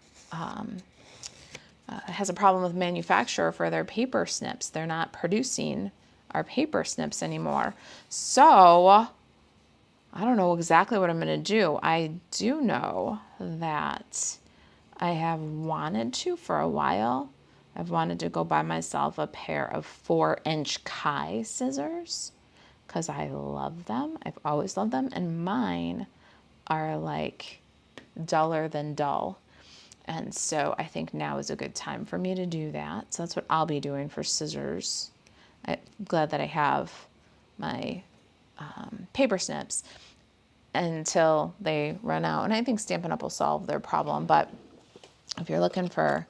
has a problem with manufacturer for their paper snips. They're not producing our paper snips anymore. So I don't know exactly what I'm going to do. I do know that I have wanted to for a while. I've wanted to go buy myself a pair of 4-inch Kai scissors because I love them. I've always loved them. And mine are like duller than dull. And so I think now is a good time for me to do that. So that's what I'll be doing for scissors. I'm glad that I have my paper snips until they run out. And I think Stampin' Up! Will solve their problem. But if you're looking for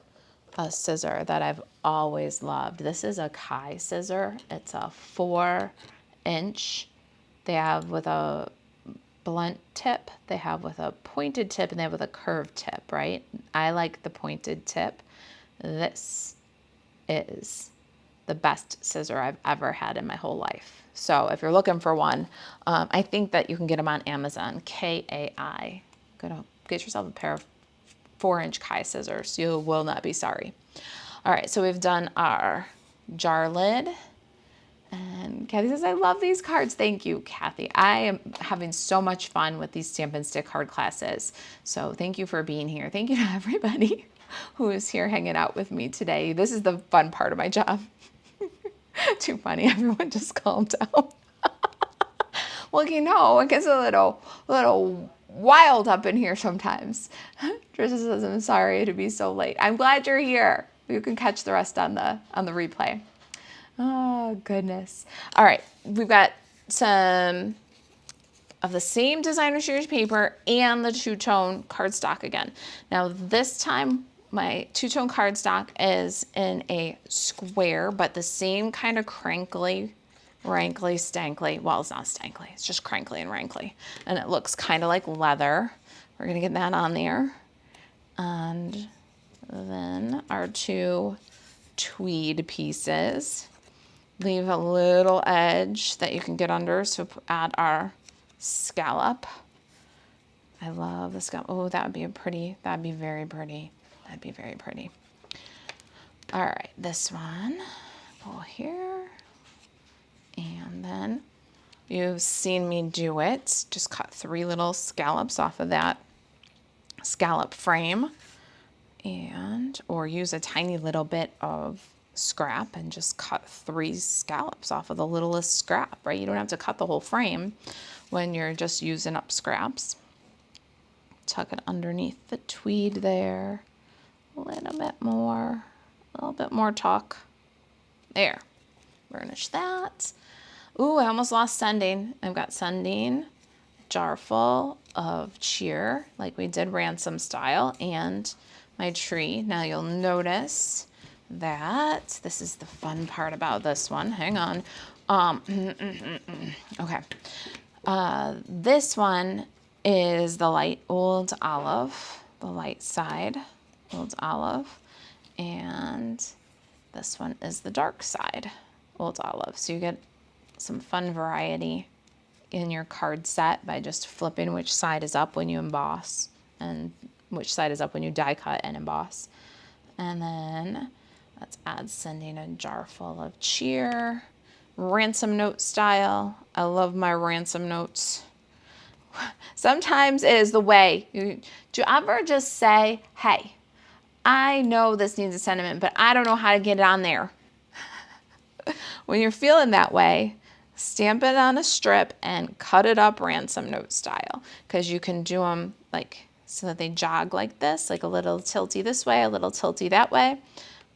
a scissor that I've always loved, this is a Kai scissor. It's a 4-inch. They have with a blunt tip, they have with a pointed tip, and they have with a curved tip, right? I like the pointed tip. This is the best scissor I've ever had in my whole life. So if you're looking for one, I think that you can get them on Amazon, Kai. Get yourself a pair of 4-inch Kai scissors. You will not be sorry. All right, so we've done our jar lid. And Kathy says, I love these cards. Thank you, Kathy. I am having so much fun with these Stampin' Stick card classes. So thank you for being here. Thank you to everybody who is here hanging out with me today. This is the fun part of my job. Too funny. Everyone just calm down. Well, you know, it gets a little wild up in here sometimes. Trisha says, I'm sorry to be so late. I'm glad you're here. You can catch the rest on the replay. Oh, goodness. All right. We've got some of the same designer series paper and the two-tone cardstock again. Now, this time, my two-tone cardstock is in a square, but the same kind of crinkly, rankly, stankly. Well, it's not stankly. It's just crinkly and rankly. And it looks kind of like leather. We're going to get that on there. And then our two tweed pieces. Leave a little edge that you can get under, so add our scallop. I love the scallop. Oh, that would be that'd be very pretty. That'd be very pretty. All right, this one, pull here. And then you've seen me do it. Just cut 3 little scallops off of that scallop frame, or use a tiny little bit of scrap and just cut 3 scallops off of the littlest scrap, right? You don't have to cut the whole frame, when you're just using up scraps. Tuck it underneath the tweed there. A little bit more tuck. There. Burnish that. Ooh, I almost lost sending. I've got sending, jar full of cheer, like we did ransom style, and my tree. Now you'll notice that this is the fun part about this one. Hang on. Okay. This one is the light old olive, the light side, old olive, and this one is the dark side, old olive. So you get some fun variety in your card set by just flipping which side is up when you emboss and which side is up when you die cut and emboss. And then let's add sending a jar full of cheer, ransom note style. I love my ransom notes. Sometimes it is the way. Do you ever just say, hey, I know this needs a sentiment, but I don't know how to get it on there? When you're feeling that way, stamp it on a strip and cut it up ransom note style, because you can do them like so that they jog like this, like a little tilty this way, a little tilty that way,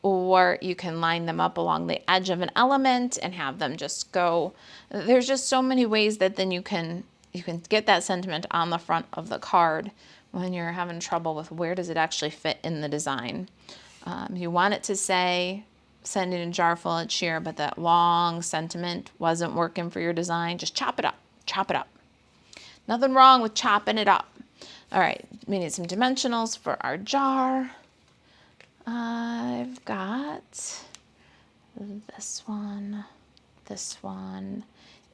or you can line them up along the edge of an element and have them just go. There's just so many ways that then you can get that sentiment on the front of the card when you're having trouble with where does it actually fit in the design. You want it to say sending a jar full of cheer, but that long sentiment wasn't working for your design. Just chop it up, chop it up. Nothing wrong with chopping it up. All right, we need some dimensionals for our jar. I've got this one,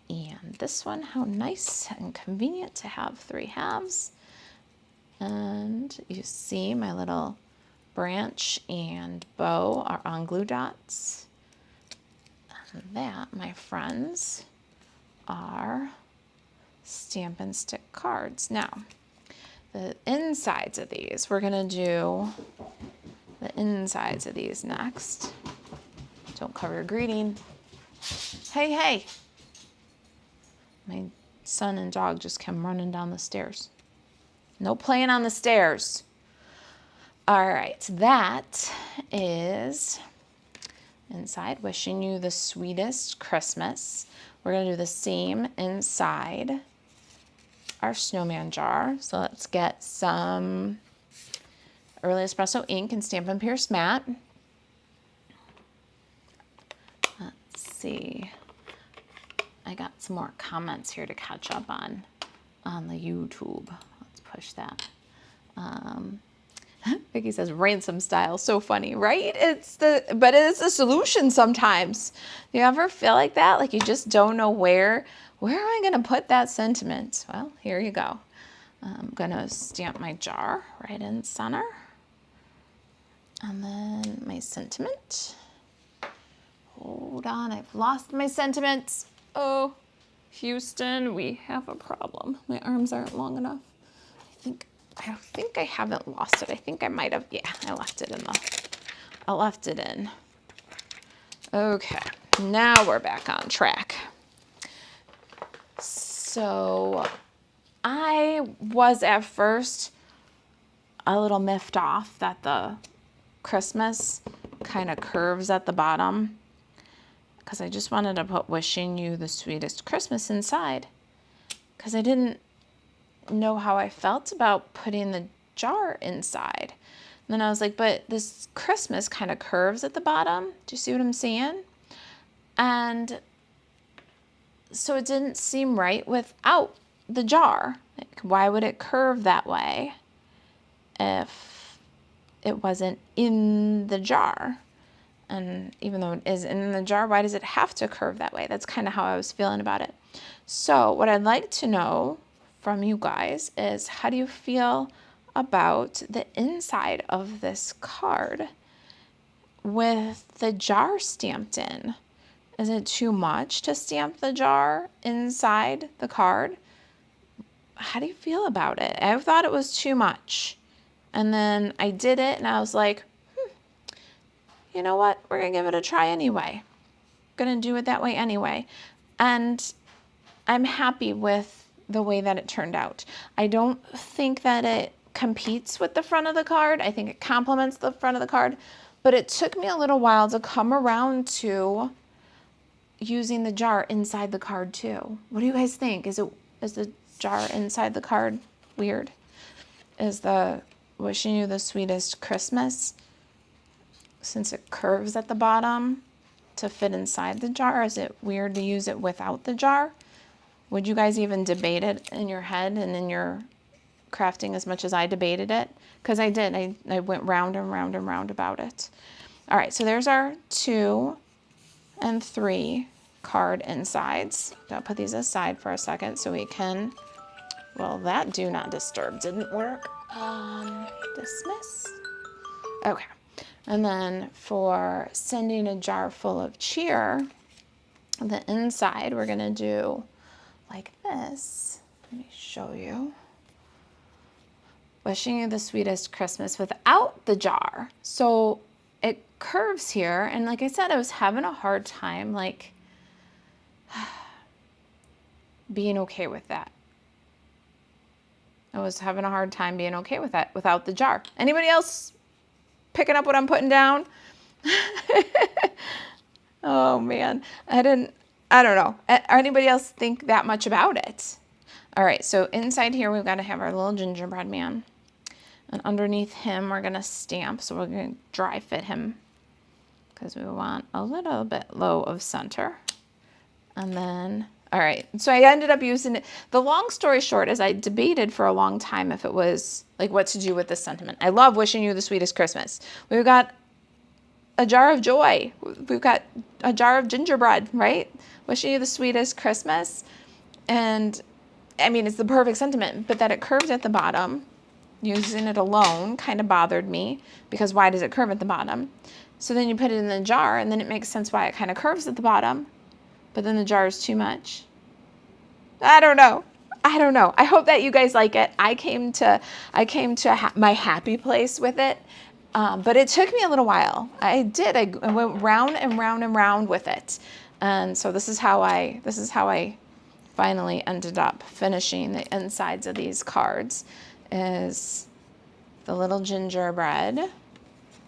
and this one. How nice and convenient to have 3 halves. And you see my little branch and bow are on glue dots. And that, my friends, are Stampin' Stick cards. Now, the insides of these, we're gonna do the insides of these next. Don't cover your greeting. Hey, hey. My son and dog just came running down the stairs. No playing on the stairs. All right, that is inside. Wishing you the sweetest Christmas. We're gonna do the same inside our snowman jar. So let's get some early espresso ink and Stampin' Pierce matte. Let's see. I got some more comments here to catch up on the YouTube. Let's push that. Vicky says ransom style, so funny, right? But it's a solution sometimes. You ever feel like that? Like you just don't know where am I gonna put that sentiment? Well, here you go. I'm gonna stamp my jar right in center. And then my sentiment. Hold on, I've lost my sentiments. Oh, Houston, we have a problem. My arms aren't long enough. I think I haven't lost it. I think I might have. Yeah, I left it in. Okay, now we're back on track. So I was at first a little miffed off that the Christmas kind of curves at the bottom, because I just wanted to put wishing you the sweetest Christmas inside, because I didn't know how I felt about putting the jar inside. And then I was like, but this Christmas kind of curves at the bottom. Do you see what I'm saying? And so it didn't seem right without the jar. Like, why would it curve that way if it wasn't in the jar? And even though it is in the jar, why does it have to curve that way? That's kind of how I was feeling about it. So what I'd like to know from you guys is, how do you feel about the inside of this card with the jar stamped in? Is it too much to stamp the jar inside the card? How do you feel about it? I thought it was too much. And then I did it and I was like, you know what? We're gonna give it a try anyway. Gonna do it that way anyway. And I'm happy with the way that it turned out. I don't think that it competes with the front of the card. I think it complements the front of the card, but it took me a little while to come around to using the jar inside the card too. What do you guys think? Is the jar inside the card weird? Is the wishing you the sweetest Christmas, since it curves at the bottom to fit inside the jar, is it weird to use it without the jar? Would you guys even debate it in your head and in your crafting as much as I debated it? Because I did. I went round and round and round about it. All right, so there's our 2 and 3 card insides. I'll put these aside for a second so we can, well, that do not disturb didn't work. Dismiss. Okay. And then for sending a jar full of cheer, the inside we're going to do like this. Let me show you. Wishing you the sweetest Christmas without the jar. So it curves here, and like I said, I was having a hard time like being okay with that. I was having a hard time being okay with that without the jar. Anybody else picking up what I'm putting down? Oh man, I don't know. Anybody else think that much about it? All right, so inside here, we've got to have our little gingerbread man. And underneath him, we're going to stamp. So we're going to dry fit him because we want a little bit low of center. And then, all right, so I ended up using it. The long story short is I debated for a long time if it was like what to do with this sentiment. I love wishing you the sweetest Christmas. We've got a jar of joy. We've got a jar of gingerbread, right? Wishing you the sweetest Christmas. And I mean, it's the perfect sentiment, but that it curves at the bottom, using it alone kind of bothered me because why does it curve at the bottom? So then you put it in the jar and then it makes sense why it kind of curves at the bottom, but then the jar is too much. I don't know. I hope that you guys like it. I came to my happy place with it. But it took me a little while. I did. I went round and round and round with it. And so this is how I finally ended up finishing the insides of these cards, is the little gingerbread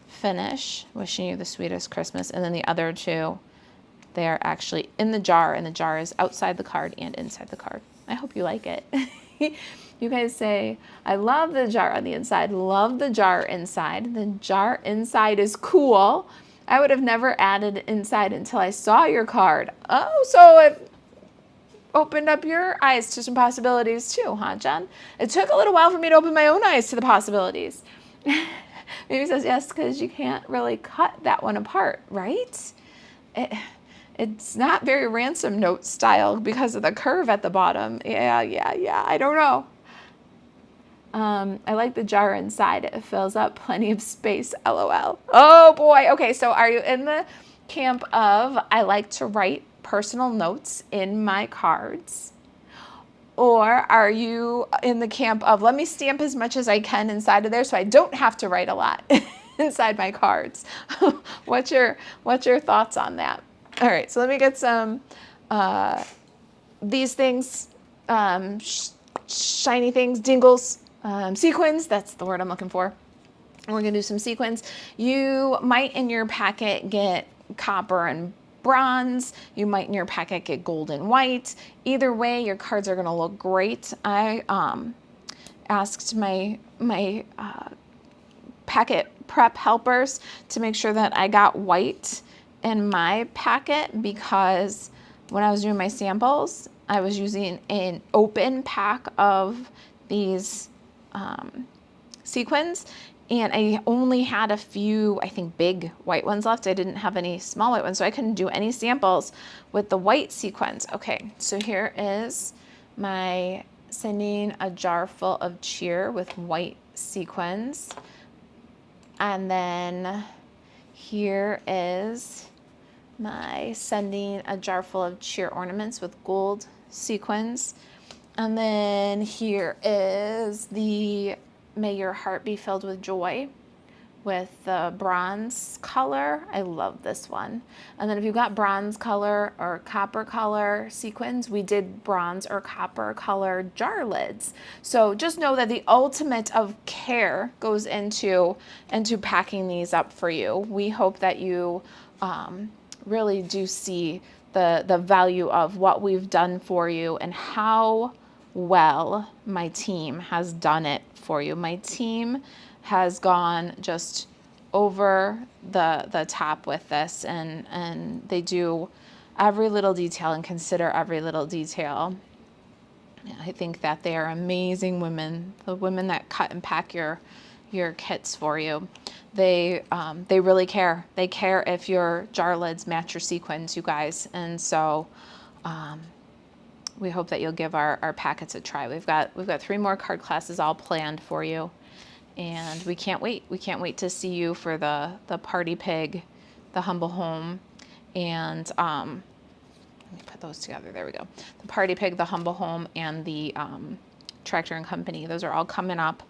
finish, wishing you the sweetest Christmas, and then the other 2, they are actually in the jar, and the jar is outside the card and inside the card. I hope you like it. You guys say, I love the jar on the inside, love the jar inside. The jar inside is cool. I would have never added inside until I saw your card. Oh, so it opened up your eyes to some possibilities too, huh, Jen? It took a little while for me to open my own eyes to the possibilities. Maybe says yes, because you can't really cut that one apart, right? It's not very ransom note style because of the curve at the bottom. Yeah, I don't know. I like the jar inside. It fills up plenty of space, LOL. Oh boy. Okay, so are you in the camp of I like to write personal notes in my cards? Or are you in the camp of let me stamp as much as I can inside of there so I don't have to write a lot inside my cards? What's your thoughts on that? All right, so let me get some these things, shiny things, dingles, sequins. That's the word I'm looking for. And we're gonna do some sequins. You might in your packet get copper and bronze. You might in your packet get gold and white. Either way, your cards are gonna look great. I asked my packet prep helpers to make sure that I got white in my packet because when I was doing my samples, I was using an open pack of these sequins, and I only had a few, I think, big white ones left. I didn't have any small white ones, so I couldn't do any samples with the white sequins. Okay, so here is my sending a jar full of cheer with white sequins. And then here is my sending a jar full of cheer ornaments with gold sequins. And then here is the May Your Heart Be Filled with Joy with the bronze color. I love this one. And then if you got bronze color or copper color sequins, we did bronze or copper color jar lids. So just know that the ultimate of care goes into packing these up for you. We hope that you really do see the value of what we've done for you and how well my team has done it for you. My team has gone just over the top with this, and they do every little detail and consider every little detail. I think that they are amazing women, the women that cut and pack your kits for you. They really care. They care if your jar lids match your sequins, you guys. And so we hope that you'll give our packets a try. We've got 3 more card classes all planned for you, and we can't wait. We can't wait to see you for the Party Pig, the Humble Home, and let me put those together. There we go. The Party Pig, the Humble Home, and the Tractor and Company. Those are all coming up,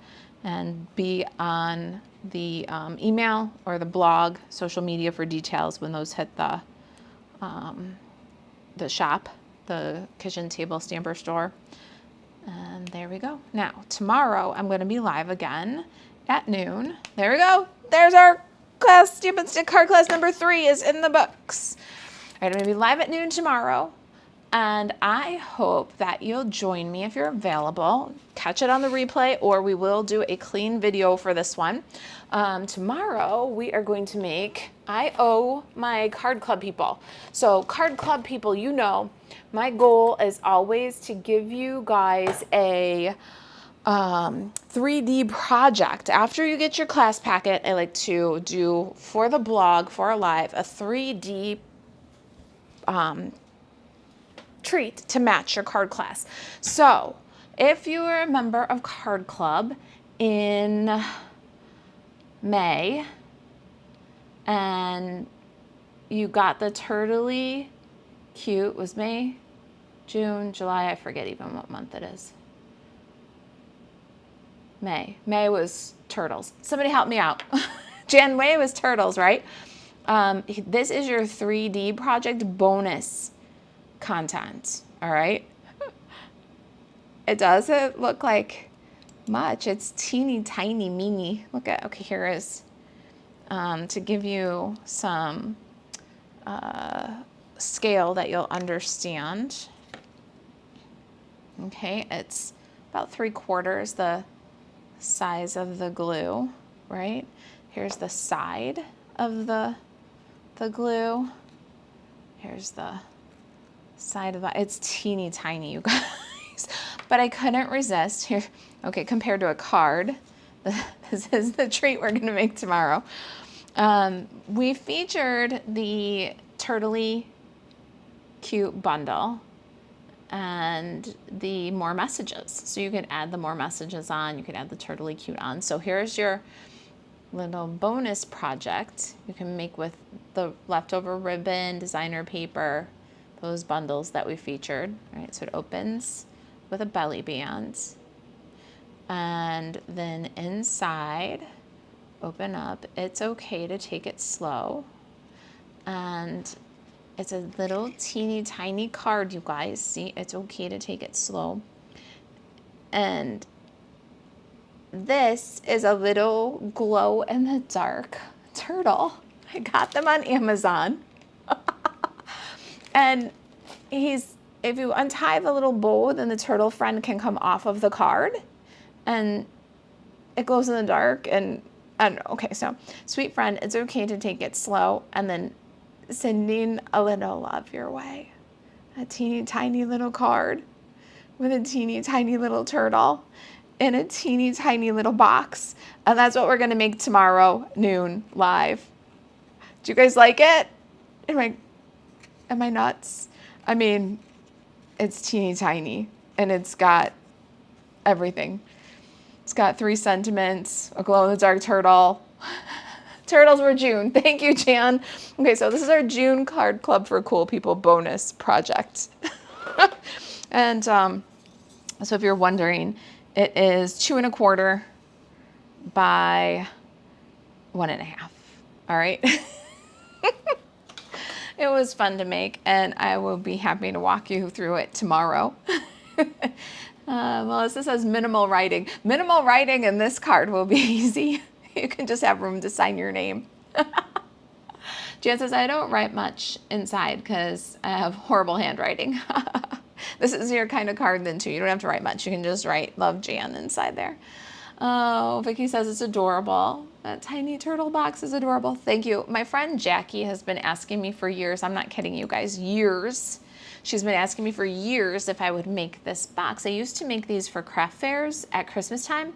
and be on the email or the blog, social media for details when those hit the shop, the kitchen table stamper store. And there we go. Now, tomorrow I'm going to be live again at noon. There we go. There's our class, Stamp and Stick card class number 3 is in the books. All right, I'm going to be live at noon tomorrow. And I hope that you'll join me if you're available. Catch it on the replay, or we will do a clean video for this one. Tomorrow we are going to make, I owe my card club people. So card club people, you know, my goal is always to give you guys a 3D project. After you get your class packet, I like to do for the blog, for a live, a 3D treat to match your card class. So if you are a member of Card Club in May and you got the turtley cute, was May, June, July, I forget even what month it is. May was turtles. Somebody help me out. May was turtles, right? This is your 3D project bonus content, all right? It doesn't look like much. It's teeny tiny mini. Look at, okay, here is to give you some scale that you'll understand. Okay, it's about 3/4 the size of the glue, right? Here's the side of the glue. Here's the side of it's teeny tiny, you guys. But I couldn't resist. Here, okay, compared to a card, this is the treat we're gonna make tomorrow. We featured the turtley cute bundle and the more messages. So you can add the more messages on, you can add the turtley cute on. So here's your little bonus project you can make with the leftover ribbon, designer paper, those bundles that we featured. All right, so it opens with a belly band, and then inside, open up, it's okay to take it slow, and it's a little teeny tiny card, you guys. See, it's okay to take it slow. And this is a little glow in the dark turtle. I got them on Amazon. And if you untie the little bow, then the turtle friend can come off of the card, and it glows in the dark. And I don't know. Okay, so sweet friend, it's okay to take it slow, and then sending a little love your way. A teeny tiny little card with a teeny tiny little turtle in a teeny tiny little box. And that's what we're gonna make tomorrow noon live. Do you guys like it? Am I nuts? I mean, it's teeny tiny, and it's got everything. It's got 3 sentiments, a glow-in-the-dark turtle. Turtles were June. Thank you, Jan. Okay, so this is our June Card Club for Cool People bonus project. And so if you're wondering, it is 2 1/4 by 1.5. All right. It was fun to make, and I will be happy to walk you through it tomorrow. Melissa says minimal writing. Minimal writing in this card will be easy. You can just have room to sign your name. Jan says, I don't write much inside because I have horrible handwriting. This is your kind of card then too. You don't have to write much. You can just write Love Jan inside there. Oh, Vicky says it's adorable. That tiny turtle box is adorable. Thank you. My friend Jackie has been asking me for years. I'm not kidding you guys, years. She's been asking me for years if I would make this box. I used to make these for craft fairs at Christmas time,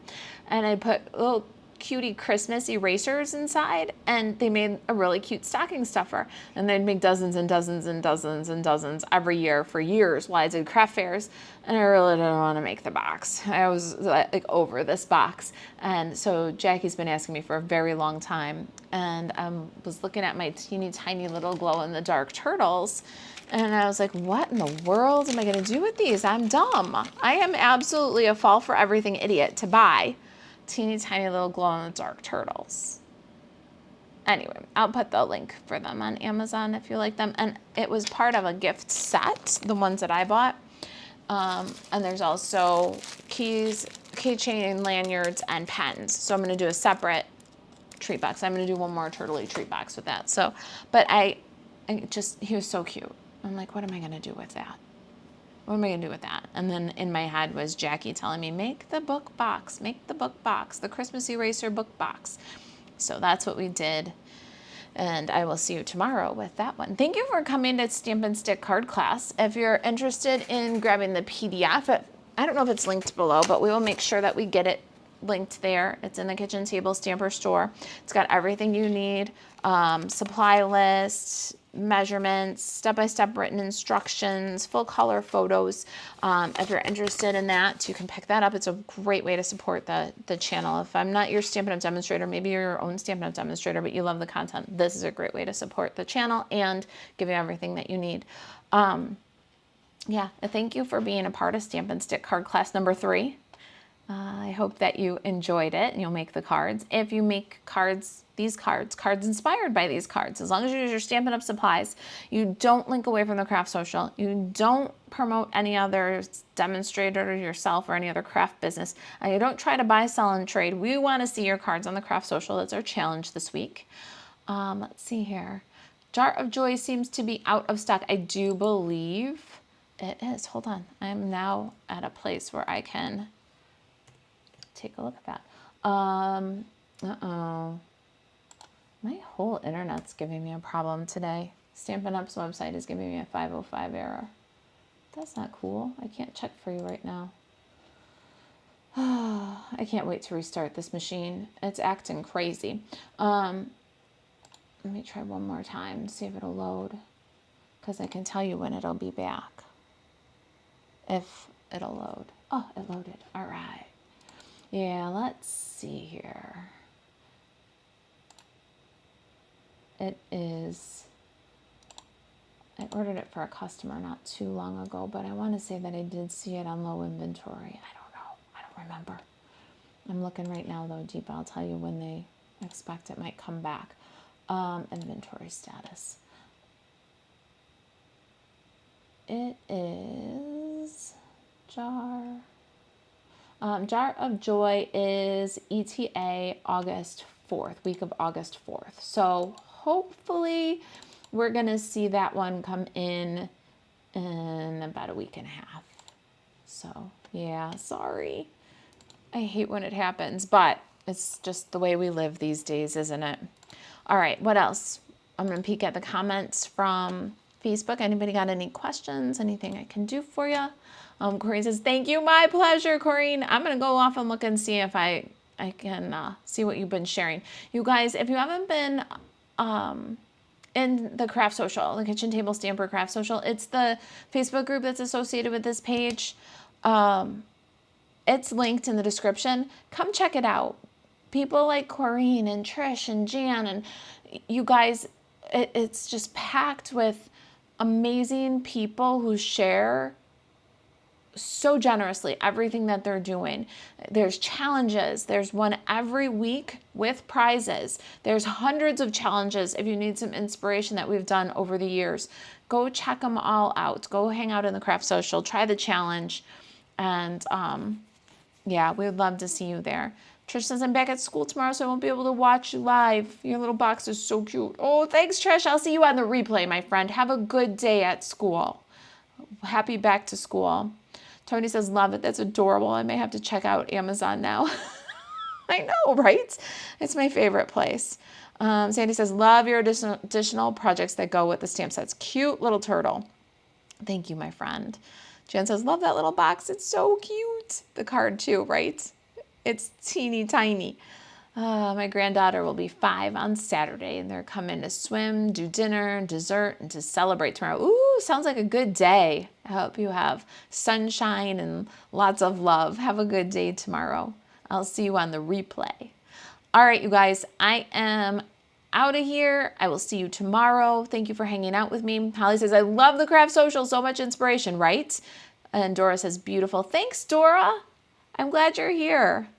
and I put little cutie Christmas erasers inside, and they made a really cute stocking stuffer, and they'd make dozens and dozens and dozens and dozens every year for years while I did craft fairs, and I really didn't want to make the box. I was like over this box, and so Jackie's been asking me for a very long time, and I was looking at my teeny tiny little glow-in-the-dark turtles, and I was like, what in the world am I going to do with these? I'm dumb. I am absolutely a fall for everything idiot to buy teeny tiny little glow-in-the-dark turtles. Anyway, I'll put the link for them on Amazon if you like them. And it was part of a gift set, the ones that I bought. And there's also keys, keychain, lanyards, and pens. So I'm going to do a separate treat box. I'm going to do one more turtley treat box with that. So, but he was so cute. I'm like, what am I going to do with that? What am I going to do with that? And then in my head was Jackie telling me, make the book box, the Christmas eraser book box. So that's what we did. And I will see you tomorrow with that one. Thank you for coming to Stampin' Stick card class. If you're interested in grabbing the PDF, I don't know if it's linked below, but we will make sure that we get it linked there. It's in the kitchen table stamper store. It's got everything you need, supply list, measurements, step-by-step written instructions, full color photos. If you're interested in that, you can pick that up. It's a great way to support the channel. If I'm not your Stampin' Up! Demonstrator, maybe you're your own Stampin' Up! Demonstrator, but you love the content, this is a great way to support the channel and give you everything that you need. Yeah, thank you for being a part of Stampin' Stick card class number 3. I hope that you enjoyed it and you'll make the cards. If you make cards, cards inspired by these cards, as long as you use your Stampin' Up! Supplies, you don't link away from the craft social, you don't promote any other demonstrator yourself or any other craft business, and you don't try to buy, sell, and trade. We want to see your cards on the craft social. That's our challenge this week. Let's see here. Jar of Joy seems to be out of stock. I do believe it is. Hold on. I'm now at a place where I can take a look at that. Uh-oh. My whole internet's giving me a problem today. Stampin' Up's website is giving me a 505 error. That's not cool. I can't check for you right now. I can't wait to restart this machine. It's acting crazy. Let me try one more time, see if it'll load, because I can tell you when it'll be back. If it'll load. Oh, it loaded. All right. Yeah, let's see here. It is, I ordered it for a customer not too long ago, but I want to say that I did see it on low inventory. I don't know. I don't remember. I'm looking right now, though, Deepa. I'll tell you when they expect it might come back. Inventory status. It is Jar of Joy is ETA August 4th, week of August 4th. So hopefully we're going to see that one come in about a week and a half. So yeah, sorry. I hate when it happens, but it's just the way we live these days, isn't it? All right, what else? I'm going to peek at the comments from Facebook. Anybody got any questions? Anything I can do for you? Corrine says, thank you. My pleasure, Corrine. I'm going to go off and look and see if I can see what you've been sharing. You guys, if you haven't been in the craft social, the Kitchen Table Stamper Craft Social, it's the Facebook group that's associated with this page. It's linked in the description. Come check it out. People like Corrine and Trish and Jan and you guys, it's just packed with amazing people who share so generously everything that they're doing. There's challenges. There's one every week with prizes. There's hundreds of challenges if you need some inspiration that we've done over the years. Go check them all out. Go hang out in the Craft Social. Try the challenge. And yeah, we would love to see you there. Trish says, I'm back at school tomorrow, so I won't be able to watch you live. Your little box is so cute. Oh, thanks, Trish. I'll see you on the replay, my friend. Have a good day at school. Happy back to school. Tony says, love it. That's adorable. I may have to check out Amazon now. I know, right? It's my favorite place. Sandy says, love your additional projects that go with the stamp sets. Cute little turtle. Thank you, my friend. Jen says, love that little box. It's so cute. The card too, right? It's teeny tiny. My granddaughter will be 5 on Saturday, and they're coming to swim, do dinner, dessert, and to celebrate tomorrow. Ooh, sounds like a good day. I hope you have sunshine and lots of love. Have a good day tomorrow. I'll see you on the replay. All right, you guys, I am out of here. I will see you tomorrow. Thank you for hanging out with me. Holly says, I love the Craft Social. So much inspiration, right? And Dora says, beautiful. Thanks, Dora. I'm glad you're here.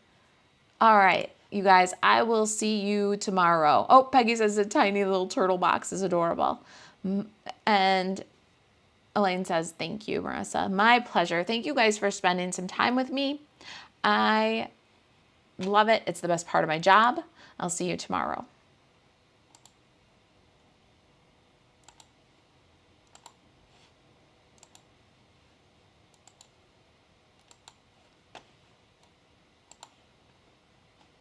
All right, you guys, I will see you tomorrow. Oh, Peggy says a tiny little turtle box is adorable. And Elaine says, thank you, Marissa. My pleasure. Thank you guys for spending some time with me. I love it. It's the best part of my job. I'll see you tomorrow.